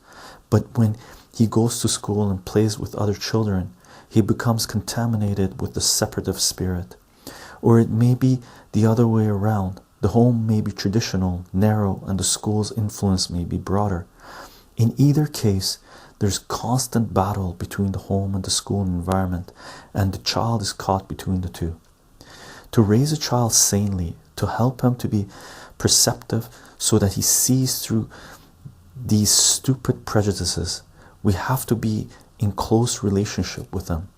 But when he goes to school and plays with other children, he becomes contaminated with the separative spirit. Or it may be the other way around. The home may be traditional, narrow, and the school's influence may be broader. In either case, there's constant battle between the home and the school environment, and the child is caught between the two. To raise a child sanely, to help him to be perceptive so that he sees through these stupid prejudices, we have to be in close relationship with them.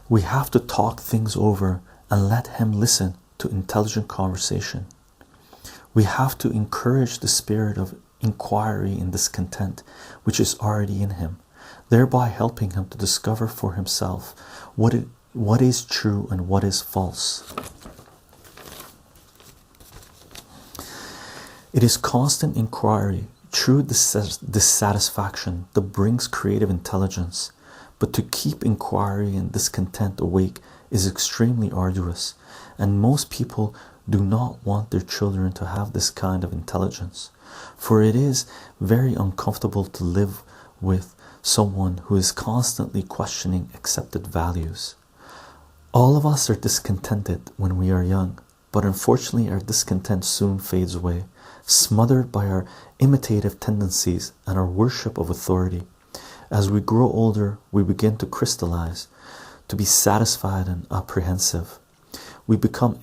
We have to talk things over and let him listen to intelligent conversation. We have to encourage the spirit of inquiry and discontent which is already in him, thereby helping him to discover for himself what is true and what is false. It is constant inquiry, true dissatisfaction that brings creative intelligence, but to keep inquiry and discontent awake is extremely arduous, and most people do not want their children to have this kind of intelligence, for it is very uncomfortable to live with someone who is constantly questioning accepted values. All of us are discontented when we are young, but unfortunately our discontent soon fades away, smothered by our imitative tendencies and our worship of authority. As we grow older, we begin to crystallize, to be satisfied and apprehensive. We become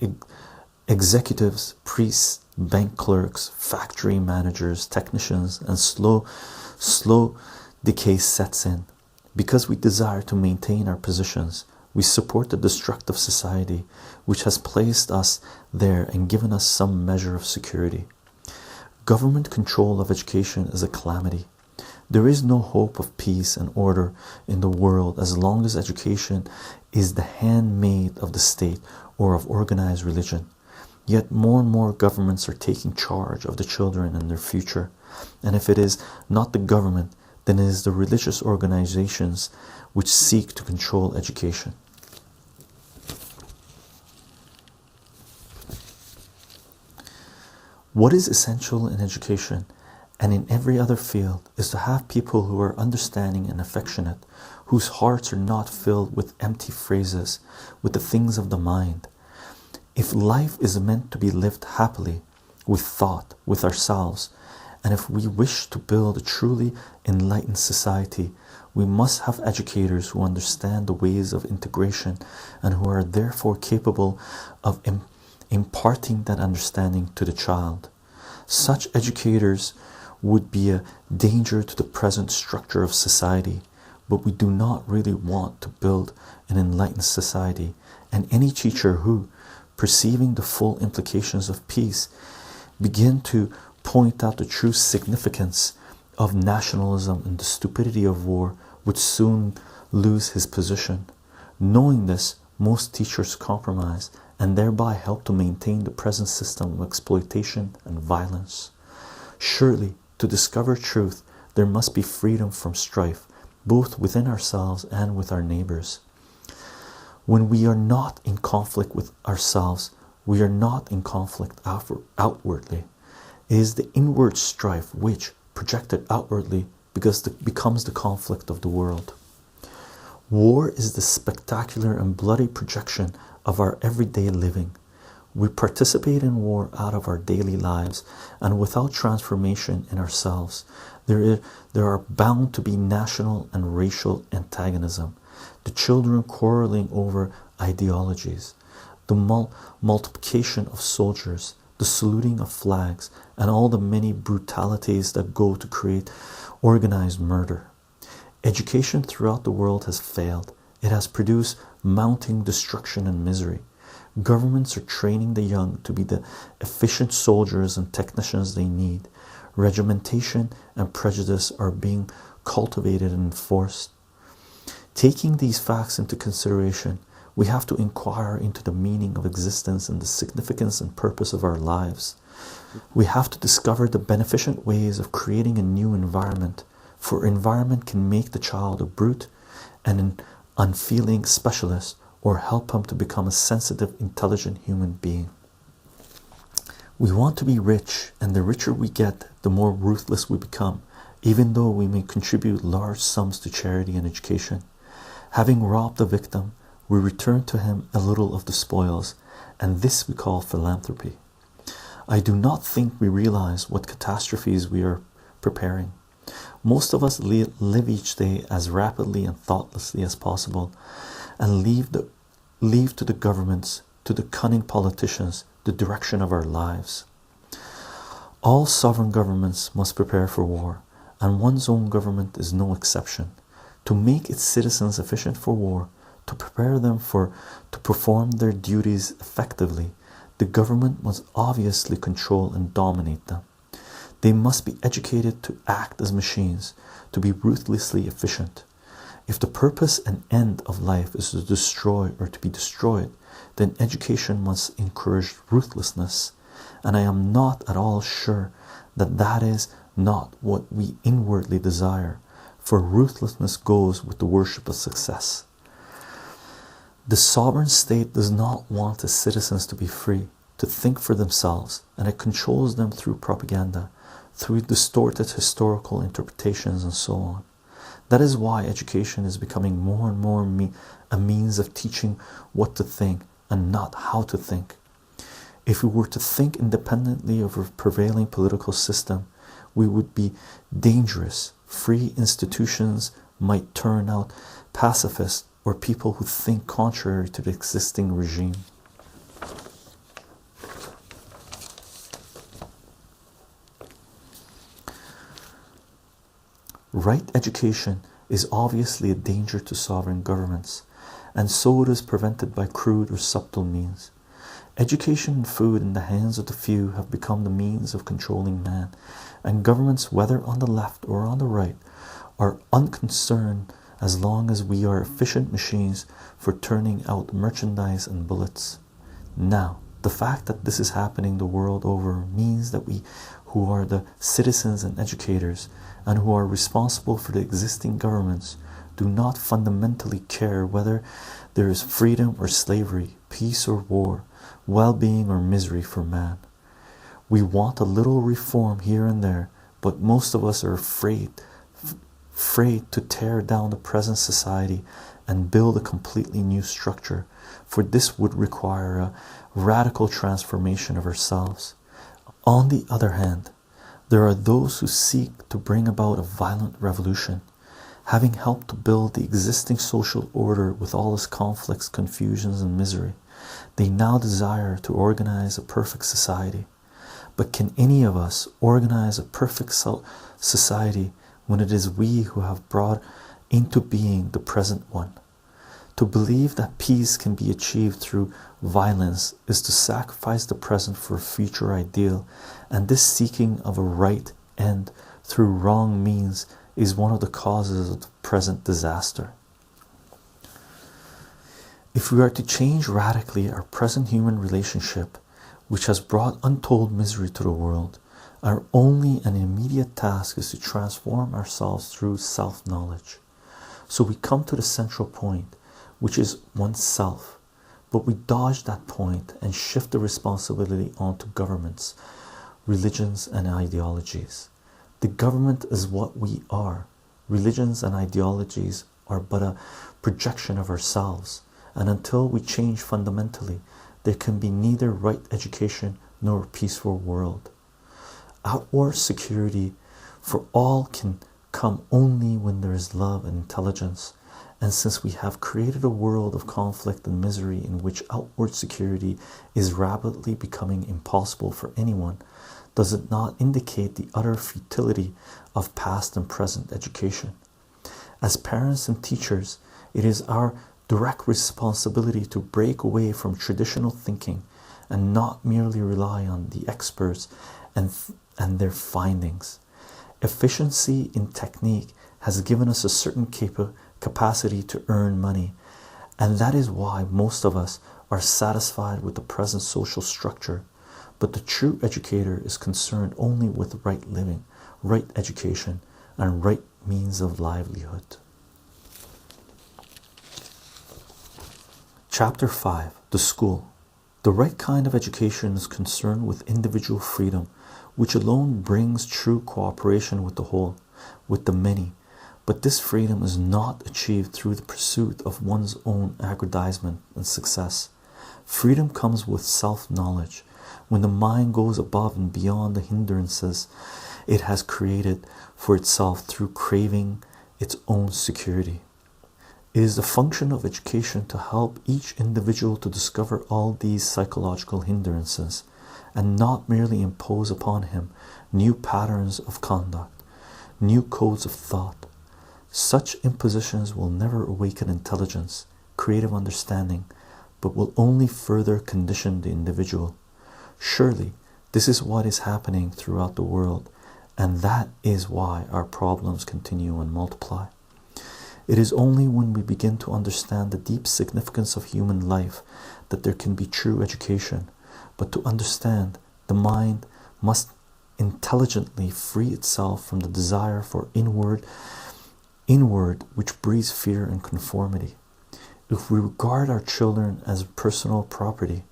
executives, priests, bank clerks, factory managers, technicians, and slow decay sets in. Because we desire to maintain our positions, we support the destructive society which has placed us there and given us some measure of security. Government control of education is a calamity. There is no hope of peace and order in the world as long as education is the handmaid of the state or of organized religion. Yet more and more governments are taking charge of the children and their future, and if it is not the government, then it is the religious organizations which seek to control education. What is essential in education and in every other field is to have people who are understanding and affectionate, whose hearts are not filled with empty phrases, with the things of the mind. If life is meant to be lived happily, with thought, with ourselves, and if we wish to build a truly enlightened society, we must have educators who understand the ways of integration and who are therefore capable of imparting that understanding to the child. Such educators would be a danger to the present structure of society, but we do not really want to build an enlightened society, and any teacher who, perceiving the full implications of peace, begin to point out the true significance of nationalism and the stupidity of war would soon lose his position. Knowing this, most teachers compromise and thereby help to maintain the present system of exploitation and violence. Surely, to discover truth, there must be freedom from strife, both within ourselves and with our neighbors. When we are not in conflict with ourselves, we are not in conflict outwardly. It is the inward strife which, projected outwardly, becomes the conflict of the world. War is the spectacular and bloody projection of our everyday living. We participate in war out of our daily lives, and without transformation in ourselves, there are bound to be national and racial antagonism, the children quarreling over ideologies, the multiplication of soldiers, the saluting of flags, and all the many brutalities that go to create organized murder. Education throughout the world has failed. It has produced mounting destruction and misery. Governments are training the young to be the efficient soldiers and technicians they need. Regimentation and prejudice are being cultivated and enforced. Taking these facts into consideration, we have to inquire into the meaning of existence and the significance and purpose of our lives. We have to discover the beneficent ways of creating a new environment, for environment can make the child a brute and an unfeeling specialist, or help him to become a sensitive, intelligent human being. We want to be rich, and the richer we get, the more ruthless we become, even though we may contribute large sums to charity and education. Having robbed the victim, we return to him a little of the spoils, and this we call philanthropy. I do not think we realize what catastrophes we are preparing. Most of us live each day as rapidly and thoughtlessly as possible, and leave to the governments, to the cunning politicians, the direction of our lives. All sovereign governments must prepare for war, and one's own government is no exception. To make its citizens efficient for war, to prepare them to perform their duties effectively, the government must obviously control and dominate them. They must be educated to act as machines, to be ruthlessly efficient. If the purpose and end of life is to destroy or to be destroyed, then education must encourage ruthlessness, and I am not at all sure that that is not what we inwardly desire, for ruthlessness goes with the worship of success. The sovereign state does not want its citizens to be free, to think for themselves, and it controls them through propaganda, through distorted historical interpretations, and so on. That is why education is becoming more and more a means of teaching what to think and not how to think. If we were to think independently of a prevailing political system, we would be dangerous. Free institutions might turn out pacifists or people who think contrary to the existing regime. Right education is obviously a danger to sovereign governments, and so it is prevented by crude or subtle means. Education and food in the hands of the few have become the means of controlling man, and governments, whether on the left or on the right, are unconcerned as long as we are efficient machines for turning out merchandise and bullets. Now, the fact that this is happening the world over means that we, who are the citizens and educators, and who are responsible for the existing governments, do not fundamentally care whether there is freedom or slavery, peace or war, well-being or misery for man. We want a little reform here and there, but most of us are afraid to tear down the present society and build a completely new structure, for this would require a radical transformation of ourselves. On the other hand, there are those who seek to bring about a violent revolution. Having helped to build the existing social order with all its conflicts, confusions, and misery, they now desire to organize a perfect society. But can any of us organize a perfect society when it is we who have brought into being the present one? To believe that peace can be achieved through violence is to sacrifice the present for a future ideal, and this seeking of a right end through wrong means is one of the causes of the present disaster. If we are to change radically our present human relationship, which has brought untold misery to the world, our only and immediate task is to transform ourselves through self-knowledge. So we come to the central point, which is oneself, but we dodge that point and shift the responsibility onto governments, religions, and ideologies. The government is what we are. Religions and ideologies are but a projection of ourselves, and until we change fundamentally, there can be neither right education nor a peaceful world. Outward security for all can come only when there is love and intelligence, and since we have created a world of conflict and misery in which outward security is rapidly becoming impossible for anyone, does it not indicate the utter futility of past and present education? As parents and teachers, it is our direct responsibility to break away from traditional thinking and not merely rely on the experts and their findings. Efficiency in technique has given us a certain capacity to earn money, and that is why most of us are satisfied with the present social structure. But the true educator is concerned only with right living, right education, and right means of livelihood. Chapter 5. The School. The right kind of education is concerned with individual freedom, which alone brings true cooperation with the whole, with the many. But this freedom is not achieved through the pursuit of one's own aggrandizement and success. Freedom comes with self-knowledge, when the mind goes above and beyond the hindrances it has created for itself through craving its own security. It is the function of education to help each individual to discover all these psychological hindrances, and not merely impose upon him new patterns of conduct, new codes of thought. Such impositions will never awaken intelligence, creative understanding, but will only further condition the individual. Surely this is what is happening throughout the world, and that is why our problems continue and multiply. It is only when we begin to understand the deep significance of human life that there can be true education. But to understand, the mind must intelligently free itself from the desire for inward which breeds fear and conformity. If we regard our children as personal property,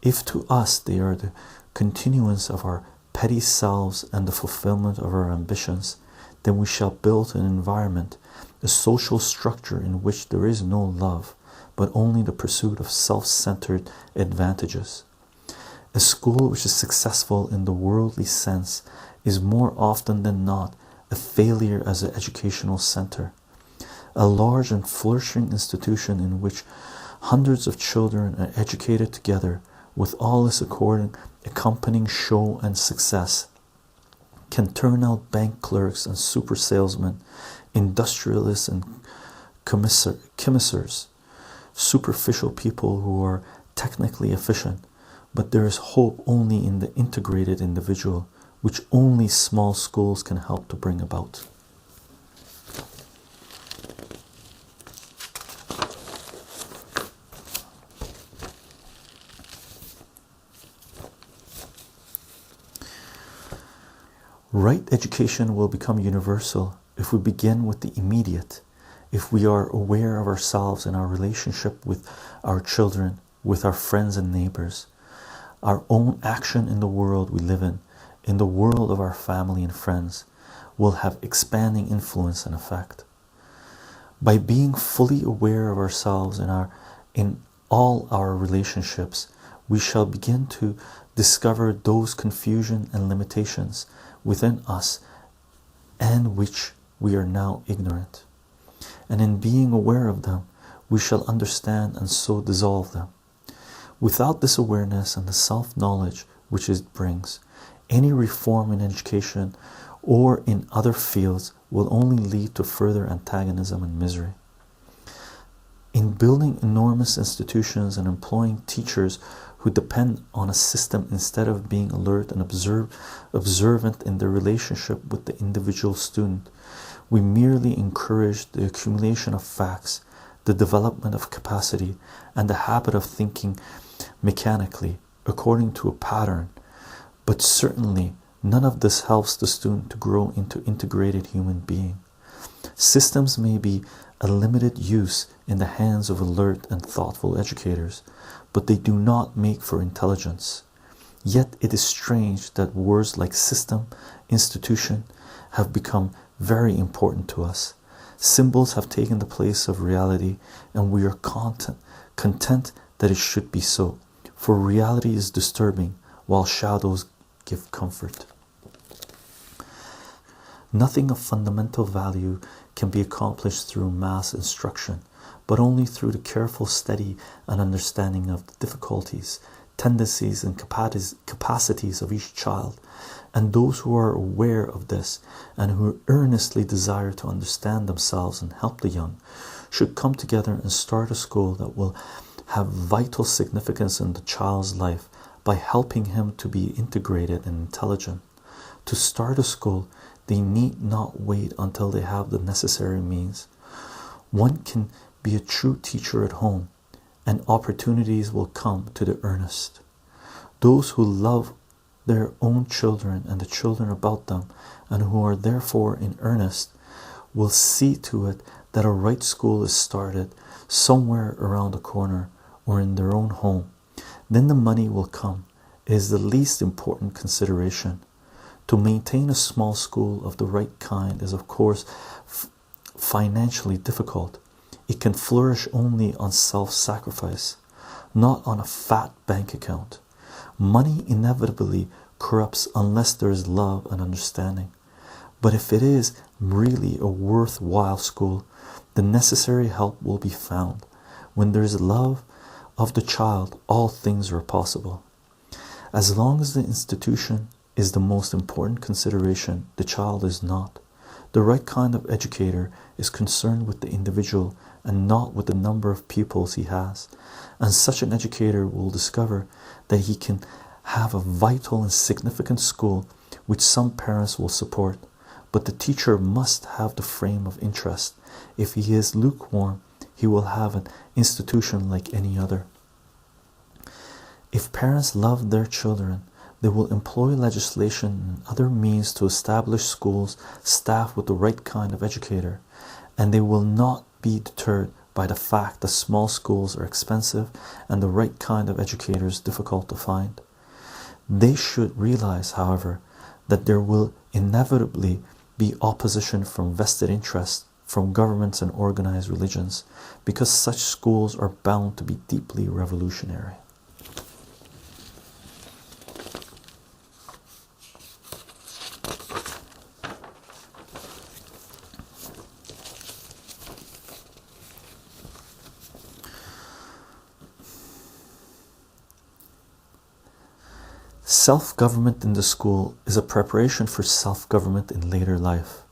if to us they are the continuance of our petty selves and the fulfillment of our ambitions, then we shall build an environment, a social structure in which there is no love, but only the pursuit of self-centered advantages. A school which is successful in the worldly sense is more often than not a failure as an educational center. A large and flourishing institution in which hundreds of children are educated together, with all its accompanying show and success, can turn out bank clerks and super salesmen, industrialists and commissars, superficial people who are technically efficient. But there is hope only in the integrated individual, which only small schools can help to bring about. Right education will become universal if we begin with the immediate, if we are aware of ourselves and our relationship with our children, with our friends and neighbors, our own action in the world we live in the world of our family and friends, will have expanding influence and effect. By being fully aware of ourselves in all our relationships, we shall begin to discover those confusion and limitations within us and which we are now ignorant. And in being aware of them, we shall understand and so dissolve them. Without this awareness and the self-knowledge which it brings, any reform in education or in other fields will only lead to further antagonism and misery. In building enormous institutions and employing teachers who depend on a system instead of being alert and observant in their relationship with the individual student, we merely encourage the accumulation of facts, the development of capacity, and the habit of thinking mechanically according to a pattern. But certainly none of this helps the student to grow into integrated human being. Systems may be a limited use in the hands of alert and thoughtful educators, but they do not make for intelligence. Yet it is strange that words like system, institution have become very important to us. Symbols have taken the place of reality, and we are content that it should be so, for reality is disturbing while shadows give comfort. Nothing of fundamental value can be accomplished through mass instruction, but only through the careful study and understanding of the difficulties, tendencies, and capacities of each child. And those who are aware of this and who earnestly desire to understand themselves and help the young should come together and start a school that will have vital significance in the child's life by helping him to be integrated and intelligent. To start a school, they need not wait until they have the necessary means. One can be a true teacher at home, and opportunities will come to the earnest. Those who love their own children and the children about them, and who are therefore in earnest, will see to it that a right school is started somewhere around the corner or in their own home. Then the money will come. It is the least important consideration. To maintain a small school of the right kind is of course financially difficult. It can flourish only on self-sacrifice, not on a fat bank account. Money inevitably corrupts unless there is love and understanding. But if it is really a worthwhile school, the necessary help will be found. When there is love of the child, all things are possible. As long as the institution is the most important consideration, the child is not. The right kind of educator is concerned with the individual and not with the number of pupils he has, and such an educator will discover that he can have a vital and significant school which some parents will support, but the teacher must have the frame of interest. If he is lukewarm, he will have an institution like any other. If parents love their children, they will employ legislation and other means to establish schools staffed with the right kind of educator, and they will not be deterred by the fact that small schools are expensive and the right kind of educators difficult to find. They should realize, however, that there will inevitably be opposition from vested interests, from governments and organized religions, because such schools are bound to be deeply revolutionary. Self-government in the school is a preparation for self-government in later life.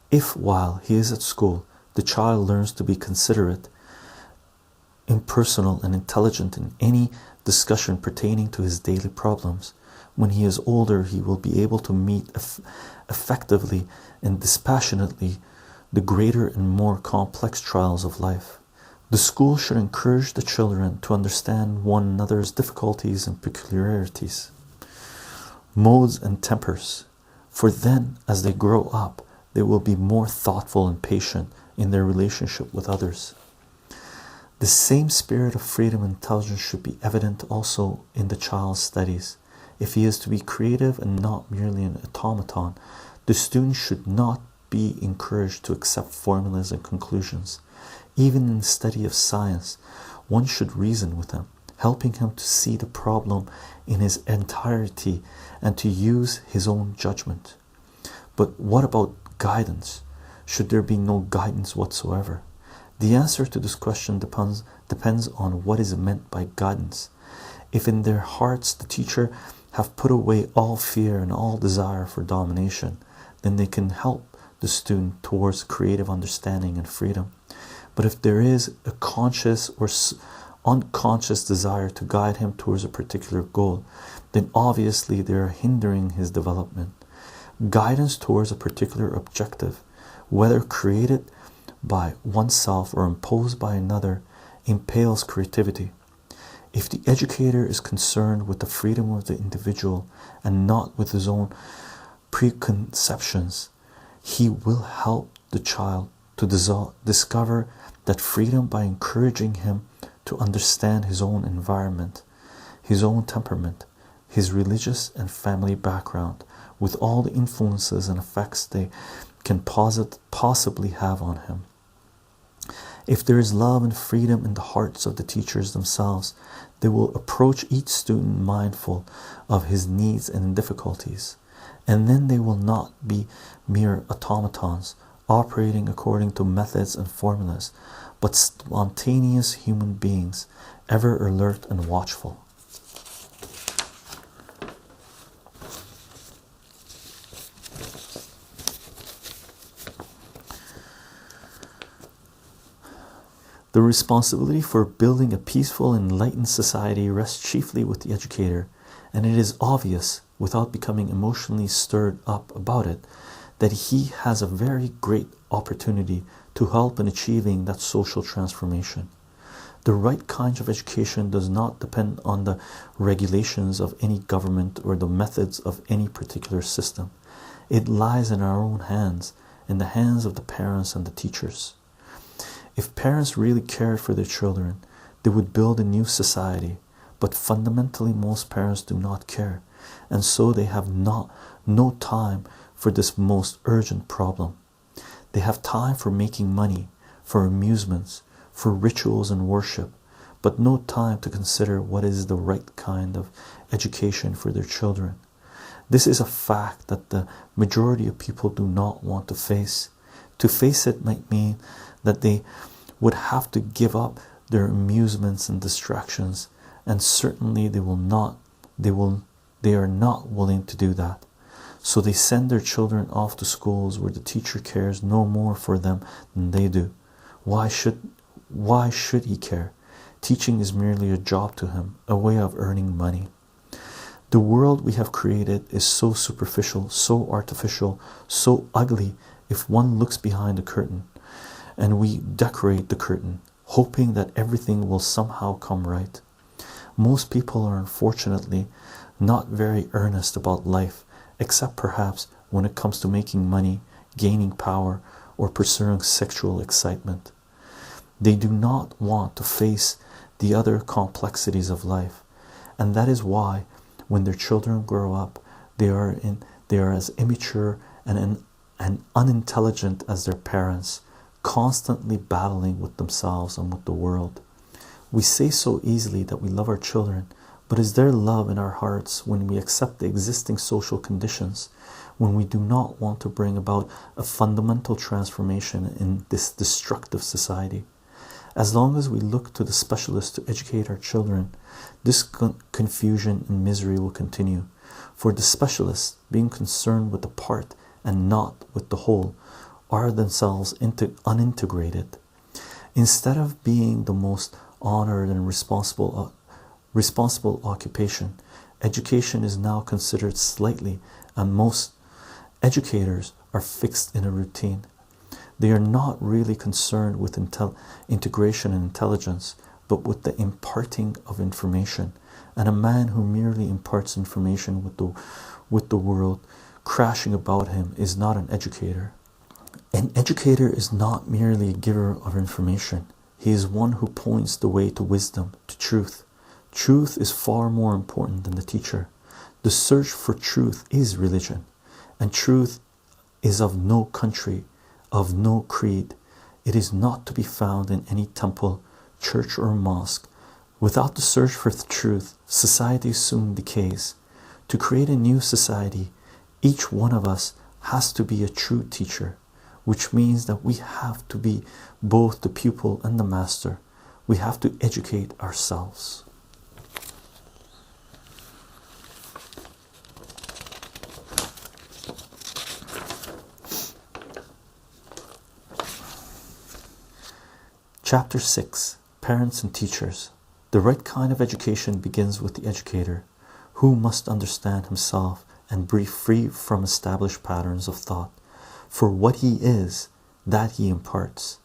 If while he is at school, the child learns to be considerate, impersonal, and intelligent in any discussion pertaining to his daily problems, when he is older he will be able to meet effectively and dispassionately the greater and more complex trials of life. The school should encourage the children to understand one another's difficulties and peculiarities, modes and tempers, for then as they grow up they will be more thoughtful and patient in their relationship with others. The same spirit of freedom and intelligence should be evident also in the child's studies. If he is to be creative and not merely an automaton, the student should not be encouraged to accept formulas and conclusions. Even in the study of science, one should reason with him, helping him to see the problem in his entirety and to use his own judgment. But what about guidance? Should there be no guidance whatsoever? The answer to this question depends on what is meant by guidance. If in their hearts the teacher have put away all fear and all desire for domination, then they can help the student towards creative understanding and freedom. But if there is a conscious or unconscious desire to guide him towards a particular goal, then obviously they are hindering his development. Guidance towards a particular objective, whether created by oneself or imposed by another, impels creativity. If the educator is concerned with the freedom of the individual and not with his own preconceptions, he will help the child to discover that freedom by encouraging him to understand his own environment, his own temperament, his religious and family background, with all the influences and effects they can possibly have on him. If there is love and freedom in the hearts of the teachers themselves, they will approach each student mindful of his needs and difficulties, and then they will not be mere automatons operating according to methods and formulas, but spontaneous human beings, ever alert and watchful. The responsibility for building a peaceful and enlightened society rests chiefly with the educator, and it is obvious, without becoming emotionally stirred up about it, that he has a very great opportunity to help in achieving that social transformation. The right kind of education does not depend on the regulations of any government or the methods of any particular system. It lies in our own hands, in the hands of the parents and the teachers. If parents really cared for their children, they would build a new society, but fundamentally most parents do not care, and so they have no time for this most urgent problem. They have time for making money, for amusements, for rituals and worship, but no time to consider what is the right kind of education for their children. This is a fact that the majority of people do not want to face. To face it might mean that they would have to give up their amusements and distractions, and certainly they are not willing to do that. So they send their children off to schools where the teacher cares no more for them than they do. Why should he care? Teaching is merely a job to him, a way of earning money. The world we have created is so superficial, so artificial, so ugly if one looks behind the curtain, and we decorate the curtain, hoping that everything will somehow come right. Most people are unfortunately not very earnest about life, except perhaps when it comes to making money, gaining power, or pursuing sexual excitement. They do not want to face the other complexities of life, and that is why when their children grow up, they are as immature and unintelligent as their parents, constantly battling with themselves and with the world. We say so easily that we love our children, but is there love in our hearts when we accept the existing social conditions, when we do not want to bring about a fundamental transformation in this destructive society? As long as we look to the specialists to educate our children, this confusion and misery will continue, for the specialists, being concerned with the part and not with the whole, are themselves unintegrated. Instead of being the most honored and responsible occupation, education is now considered slightly, and most educators are fixed in a routine. They are not really concerned with integration and intelligence, but with the imparting of information. And a man who merely imparts information with the world crashing about him is not an educator. An educator is not merely a giver of information. He is one who points the way to wisdom, to truth. Truth is far more important than the teacher. The search for truth is religion, and truth is of no country, of no creed. It is not to be found in any temple, church, or mosque. Without the search for the truth, society soon decays. To create a new society, each one of us has to be a true teacher, which means that we have to be both the pupil and the master. We have to educate ourselves. Chapter 6. Parents and Teachers. The right kind of education begins with the educator, who must understand himself and be free from established patterns of thought. For what he is, that he imparts.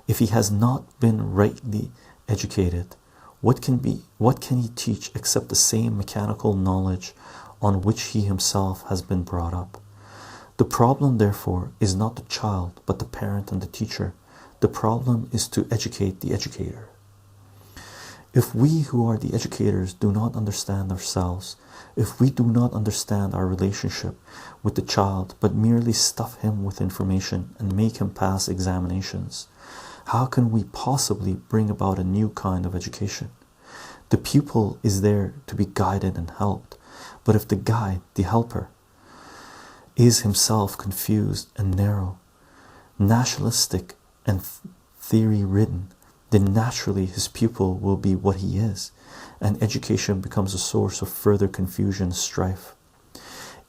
If he has not been rightly educated, what can he teach except the same mechanical knowledge on which he himself has been brought up? The problem, therefore, is not the child, but the parent and the teacher. The problem is to educate the educator. If we who are the educators do not understand ourselves, if we do not understand our relationship with the child, but merely stuff him with information and make him pass examinations, how can we possibly bring about a new kind of education? The pupil is there to be guided and helped, but if the guide, the helper, is himself confused and narrow, nationalistic and theory-ridden, then naturally his pupil will be what he is, and education becomes a source of further confusion and strife.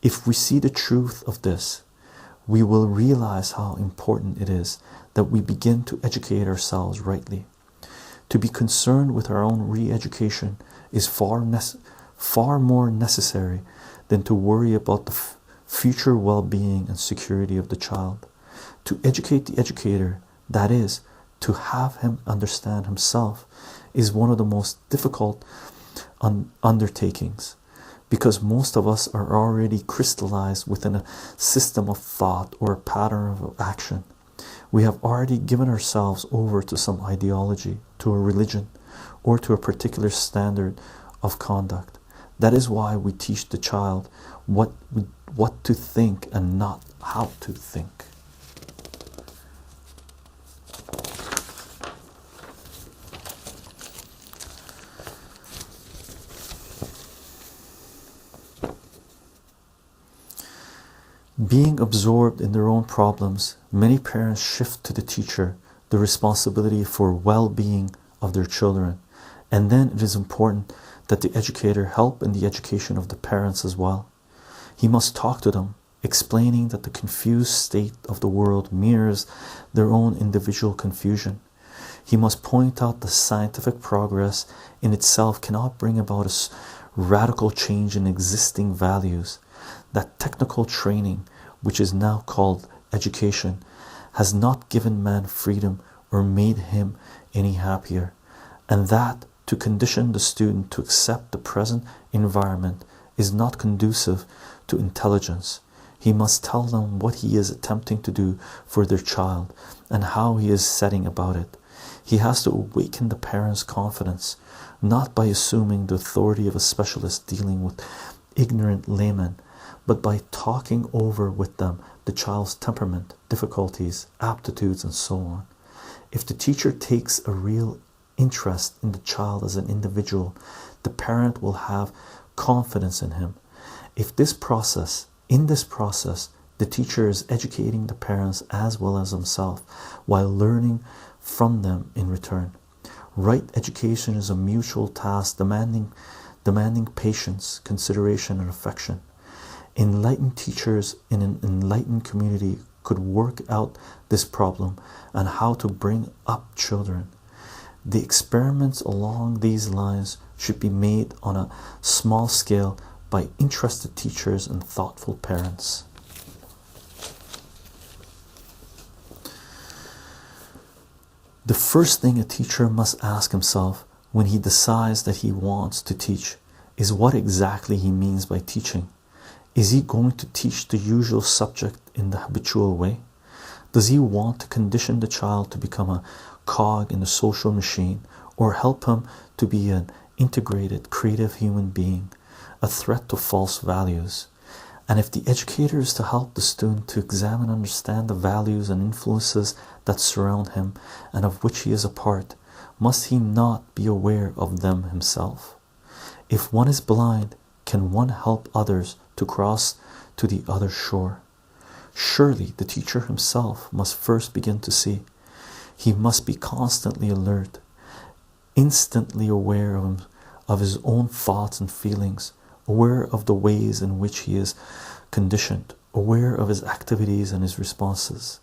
If we see the truth of this, we will realize how important it is that we begin to educate ourselves rightly. To be concerned with our own re-education is far more necessary than to worry about the future well-being and security of the child. To educate the educator, that is, to have him understand himself, is one of the most difficult undertakings, because most of us are already crystallized within a system of thought or a pattern of action. We have already given ourselves over to some ideology, to a religion, or to a particular standard of conduct. That is why we teach the child what to think and not how to think. Being absorbed in their own problems, many parents shift to the teacher the responsibility for well-being of their children, and then it is important that the educator help in the education of the parents as well. He must talk to them, explaining that the confused state of the world mirrors their own individual confusion. He must point out that scientific progress in itself cannot bring about a radical change in existing values. That technical training, which is now called education, has not given man freedom or made him any happier, and that to condition the student to accept the present environment is not conducive to intelligence. He must tell them what he is attempting to do for their child and how he is setting about it. He has to awaken the parents' confidence, not by assuming the authority of a specialist dealing with ignorant laymen, but by talking over with them the child's temperament, difficulties, aptitudes, and so on. If the teacher takes a real interest in the child as an individual, the parent will have confidence in him. In this process, the teacher is educating the parents as well as himself, while learning from them in return. Right education is a mutual task demanding patience, consideration, and affection. Enlightened teachers in an enlightened community could work out this problem and how to bring up children. The experiments along these lines should be made on a small scale by interested teachers and thoughtful parents. The first thing a teacher must ask himself when he decides that he wants to teach is what exactly he means by teaching. Is he going to teach the usual subject in the habitual way? Does he want to condition the child to become a cog in the social machine, or help him to be an integrated, creative human being, a threat to false values? And if the educator is to help the student to examine and understand the values and influences that surround him and of which he is a part, must he not be aware of them himself? If one is blind, can one help others to cross to the other shore? Surely the teacher himself must first begin to see. He must be constantly alert, instantly aware of his own thoughts and feelings, aware of the ways in which he is conditioned, aware of his activities and his responses.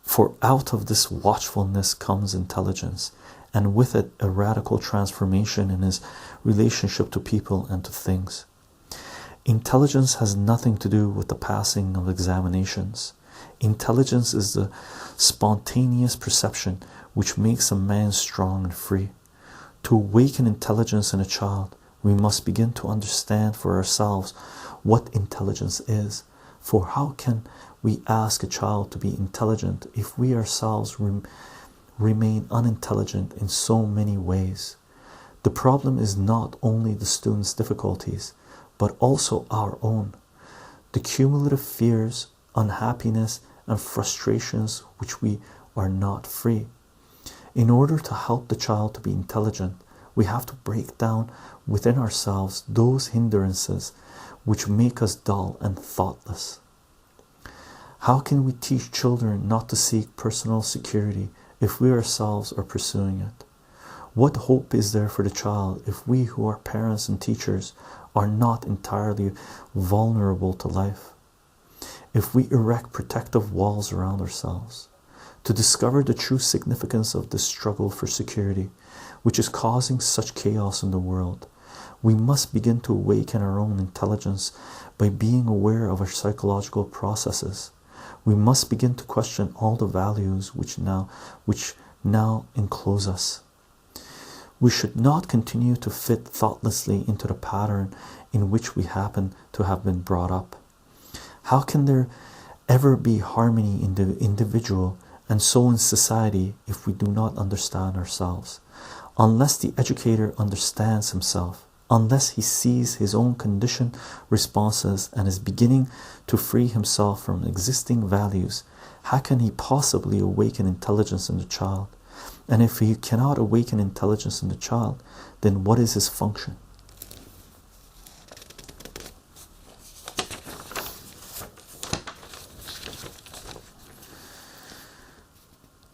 For out of this watchfulness comes intelligence, and with it a radical transformation in his relationship to people and to things. Intelligence has nothing to do with the passing of examinations. Intelligence is the spontaneous perception which makes a man strong and free. To awaken intelligence in a child, we must begin to understand for ourselves what intelligence is. For how can we ask a child to be intelligent if we ourselves remain unintelligent in so many ways? The problem is not only the student's difficulties, but also our own. The cumulative fears, unhappiness, and frustrations which we are not free. In order to help the child to be intelligent, we have to break down within ourselves those hindrances which make us dull and thoughtless. How can we teach children not to seek personal security if we ourselves are pursuing it? What hope is there for the child if we who are parents and teachers are not entirely vulnerable to life? If we erect protective walls around ourselves? To discover the true significance of this struggle for security, which is causing such chaos in the world, we must begin to awaken our own intelligence by being aware of our psychological processes. We must begin to question all the values which now enclose us. We should not continue to fit thoughtlessly into the pattern in which we happen to have been brought up. How can there ever be harmony in the individual and so in society if we do not understand ourselves? Unless the educator understands himself, unless he sees his own conditioned responses and is beginning to free himself from existing values, how can he possibly awaken intelligence in the child? And if he cannot awaken intelligence in the child, then what is his function?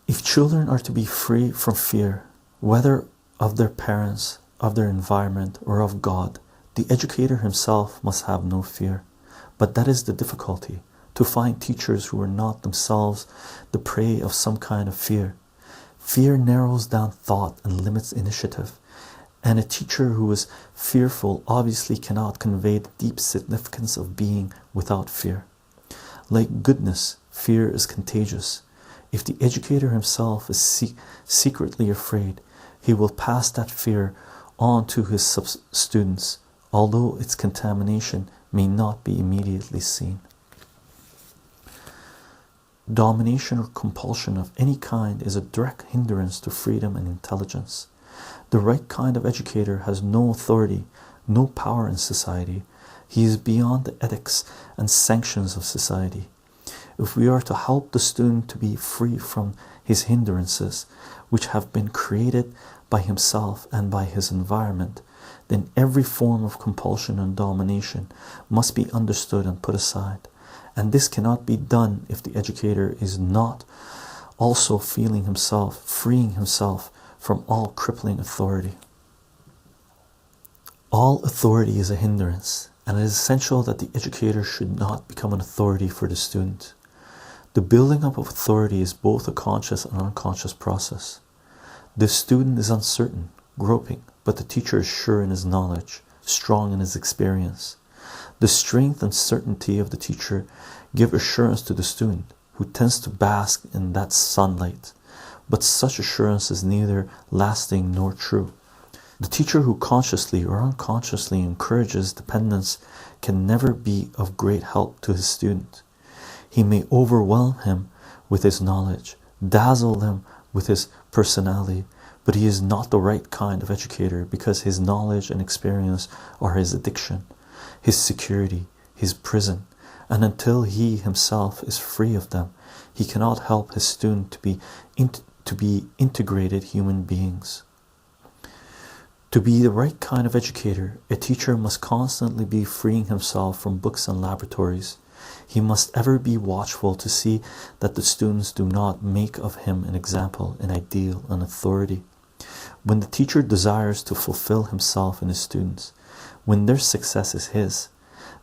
If children are to be free from fear, whether of their parents, of their environment, or of God, the educator himself must have no fear. But that is the difficulty, to find teachers who are not themselves the prey of some kind of fear. Fear narrows down thought and limits initiative, And a teacher who is fearful obviously cannot convey the deep significance of being without fear. Like goodness, fear is contagious. If the educator himself is secretly afraid, he will pass that fear on to his students, although its contamination may not be immediately seen. Domination or compulsion of any kind is a direct hindrance to freedom and intelligence. The right kind of educator has no authority, no power in society. He is beyond the ethics and sanctions of society. If we are to help the student to be free from his hindrances, which have been created by himself and by his environment, then every form of compulsion and domination must be understood and put aside. And this cannot be done if the educator is not also freeing himself from all crippling authority. All authority is a hindrance, and it is essential that the educator should not become an authority for the student. The building up of authority is both a conscious and unconscious process. The student is uncertain, groping, but the teacher is sure in his knowledge, strong in his experience. The strength and certainty of the teacher give assurance to the student, who tends to bask in that sunlight. But such assurance is neither lasting nor true. The teacher who consciously or unconsciously encourages dependence can never be of great help to his student. He may overwhelm him with his knowledge, dazzle them with his personality, but he is not the right kind of educator, because his knowledge and experience are his addiction, his security, his prison, and until he himself is free of them, he cannot help his student to be integrated human beings. To be the right kind of educator, a teacher must constantly be freeing himself from books and laboratories. He must ever be watchful to see that the students do not make of him an example, an ideal, an authority. When the teacher desires to fulfill himself in his students, when their success is his,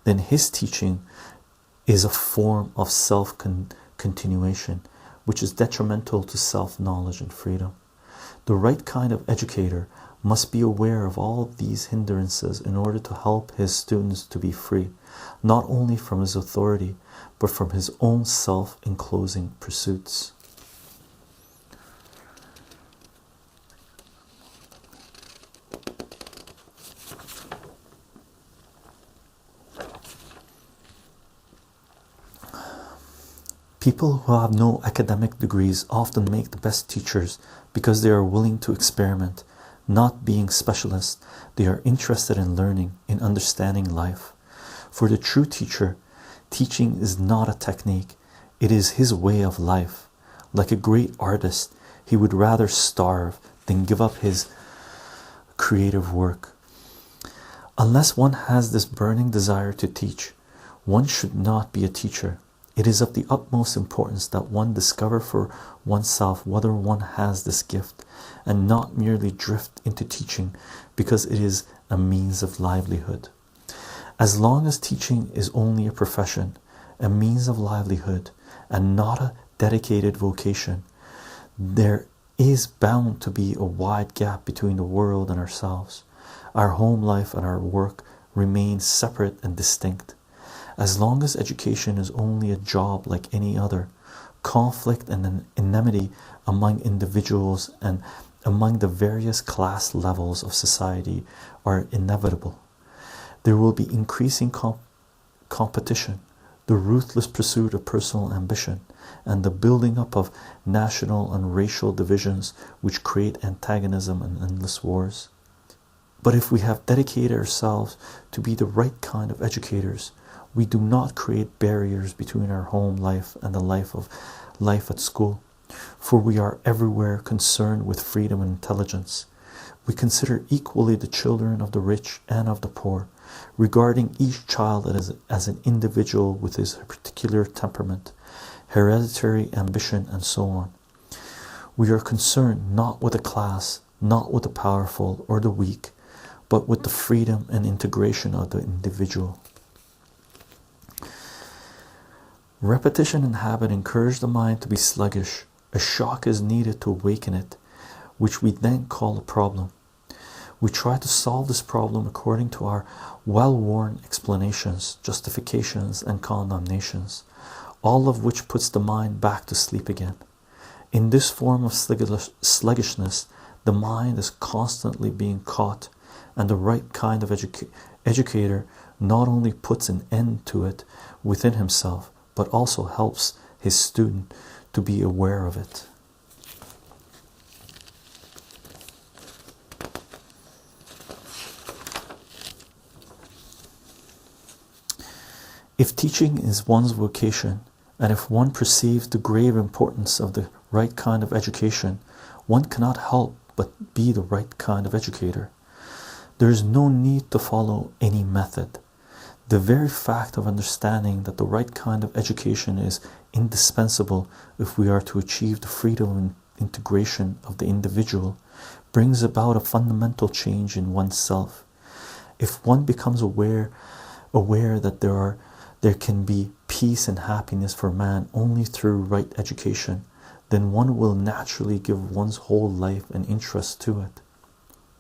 then his teaching is a form of self-continuation, which is detrimental to self-knowledge and freedom. The right kind of educator must be aware of all these hindrances in order to help his students to be free, not only from his authority, but from his own self-enclosing pursuits. People who have no academic degrees often make the best teachers because they are willing to experiment. Not being specialists, they are interested in learning, in understanding life. For the true teacher, teaching is not a technique, it is his way of life. Like a great artist, he would rather starve than give up his creative work. Unless one has this burning desire to teach, one should not be a teacher. It is of the utmost importance that one discover for oneself whether one has this gift, and not merely drift into teaching because it is a means of livelihood. As long as teaching is only a profession, a means of livelihood, and not a dedicated vocation, there is bound to be a wide gap between the world and ourselves. Our home life and our work remain separate and distinct. As long as education is only a job like any other, conflict and enmity among individuals and among the various class levels of society are inevitable. There will be increasing competition, the ruthless pursuit of personal ambition, and the building up of national and racial divisions which create antagonism and endless wars. But if we have dedicated ourselves to be the right kind of educators, we do not create barriers between our home life and the life at school, for we are everywhere concerned with freedom and intelligence. We consider equally the children of the rich and of the poor, regarding each child as an individual with his particular temperament, hereditary ambition, and so on. We are concerned not with a class, not with the powerful or the weak, but with the freedom and integration of the individual. Repetition and habit encourage the mind to be sluggish. A shock is needed to awaken it, which we then call a problem. We try to solve this problem according to our well-worn explanations, justifications, and condemnations, all of which puts the mind back to sleep again. In this form of sluggishness, the mind is constantly being caught, and the right kind of educator not only puts an end to it within himself, but also helps his student to be aware of it. If teaching is one's vocation, and if one perceives the grave importance of the right kind of education, one cannot help but be the right kind of educator. There is no need to follow any method. The very fact of understanding that the right kind of education is indispensable if we are to achieve the freedom and integration of the individual brings about a fundamental change in oneself. If one becomes aware that there can be peace and happiness for man only through right education, then one will naturally give one's whole life and interest to it.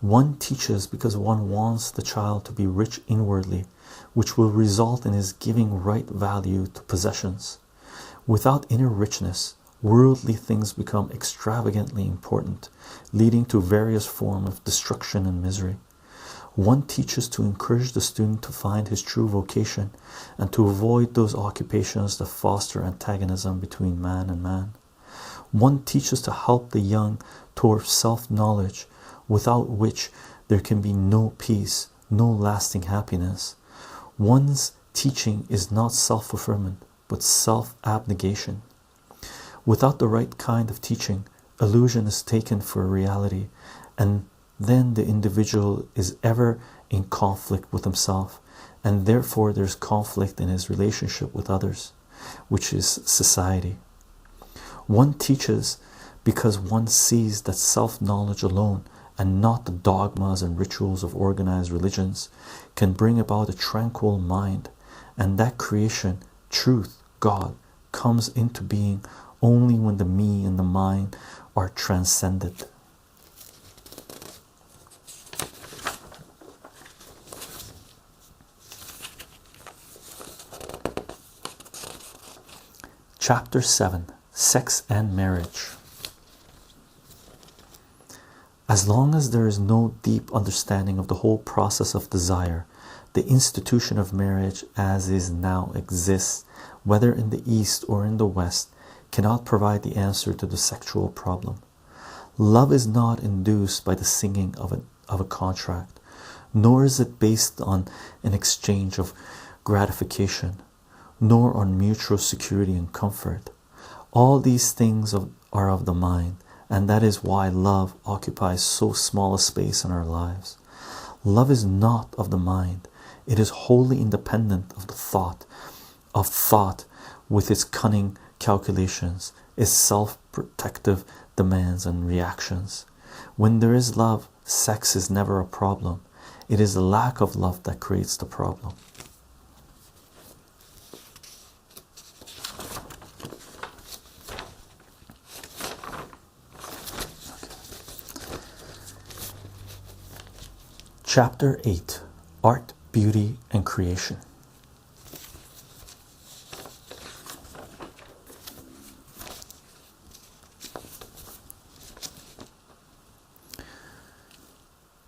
One teaches because one wants the child to be rich inwardly, which will result in his giving right value to possessions. Without inner richness, worldly things become extravagantly important, leading to various forms of destruction and misery. One teaches to encourage the student to find his true vocation and to avoid those occupations that foster antagonism between man and man. One teaches to help the young towards self-knowledge, without which there can be no peace, no lasting happiness. One's teaching is not self-fulfillment, but self-abnegation. Without the right kind of teaching, illusion is taken for reality, and then the individual is ever in conflict with himself, and therefore there's conflict in his relationship with others, which is society. One teaches because one sees that self-knowledge alone, and not the dogmas and rituals of organized religions, can bring about a tranquil mind, and that creation, truth, God, comes into being only when the me and the mind are transcended. Chapter 7: Sex and Marriage. As long as there is no deep understanding of the whole process of desire, the institution of marriage as is now exists, whether in the East or in the West, cannot provide the answer to the sexual problem. Love is not induced by the singing of a contract, nor is it based on an exchange of gratification, nor on mutual security and comfort. All these things are of the mind, and that is why love occupies so small a space in our lives. Love is not of the mind. It is wholly independent of the thought, with its cunning calculations, its self-protective demands and reactions. When there is love, sex is never a problem. It is the lack of love that creates the problem. Chapter 8: Art, Beauty, and Creation.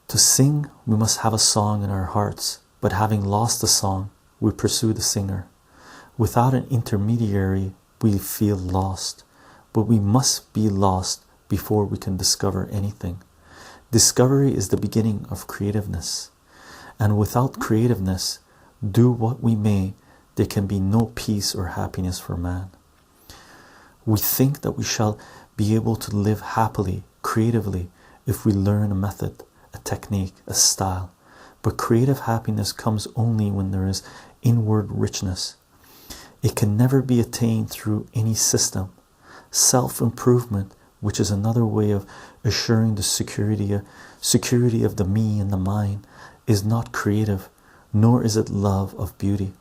To sing, we must have a song in our hearts, but having lost the song, we pursue the singer. Without an intermediary, we feel lost, but we must be lost before we can discover anything. Discovery is the beginning of creativeness, and without creativeness, do what we may, there can be no peace or happiness for man. We think that we shall be able to live happily, creatively, if we learn a method, a technique, a style, but creative happiness comes only when there is inward richness. It can never be attained through any system. Self-improvement, which is another way of assuring the security of the me and the mind, is not creative, nor is it love of beauty.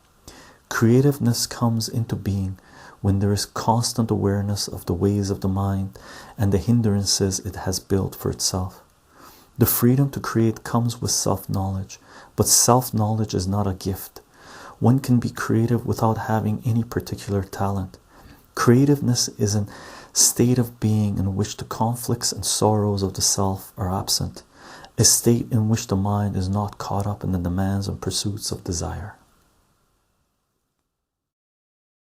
Creativeness comes into being when there is constant awareness of the ways of the mind and the hindrances it has built for itself. The freedom to create comes with self-knowledge, but self-knowledge is not a gift. One can be creative without having any particular talent. Creativeness is a state of being in which the conflicts and sorrows of the self are absent, a state in which the mind is not caught up in the demands and pursuits of desire.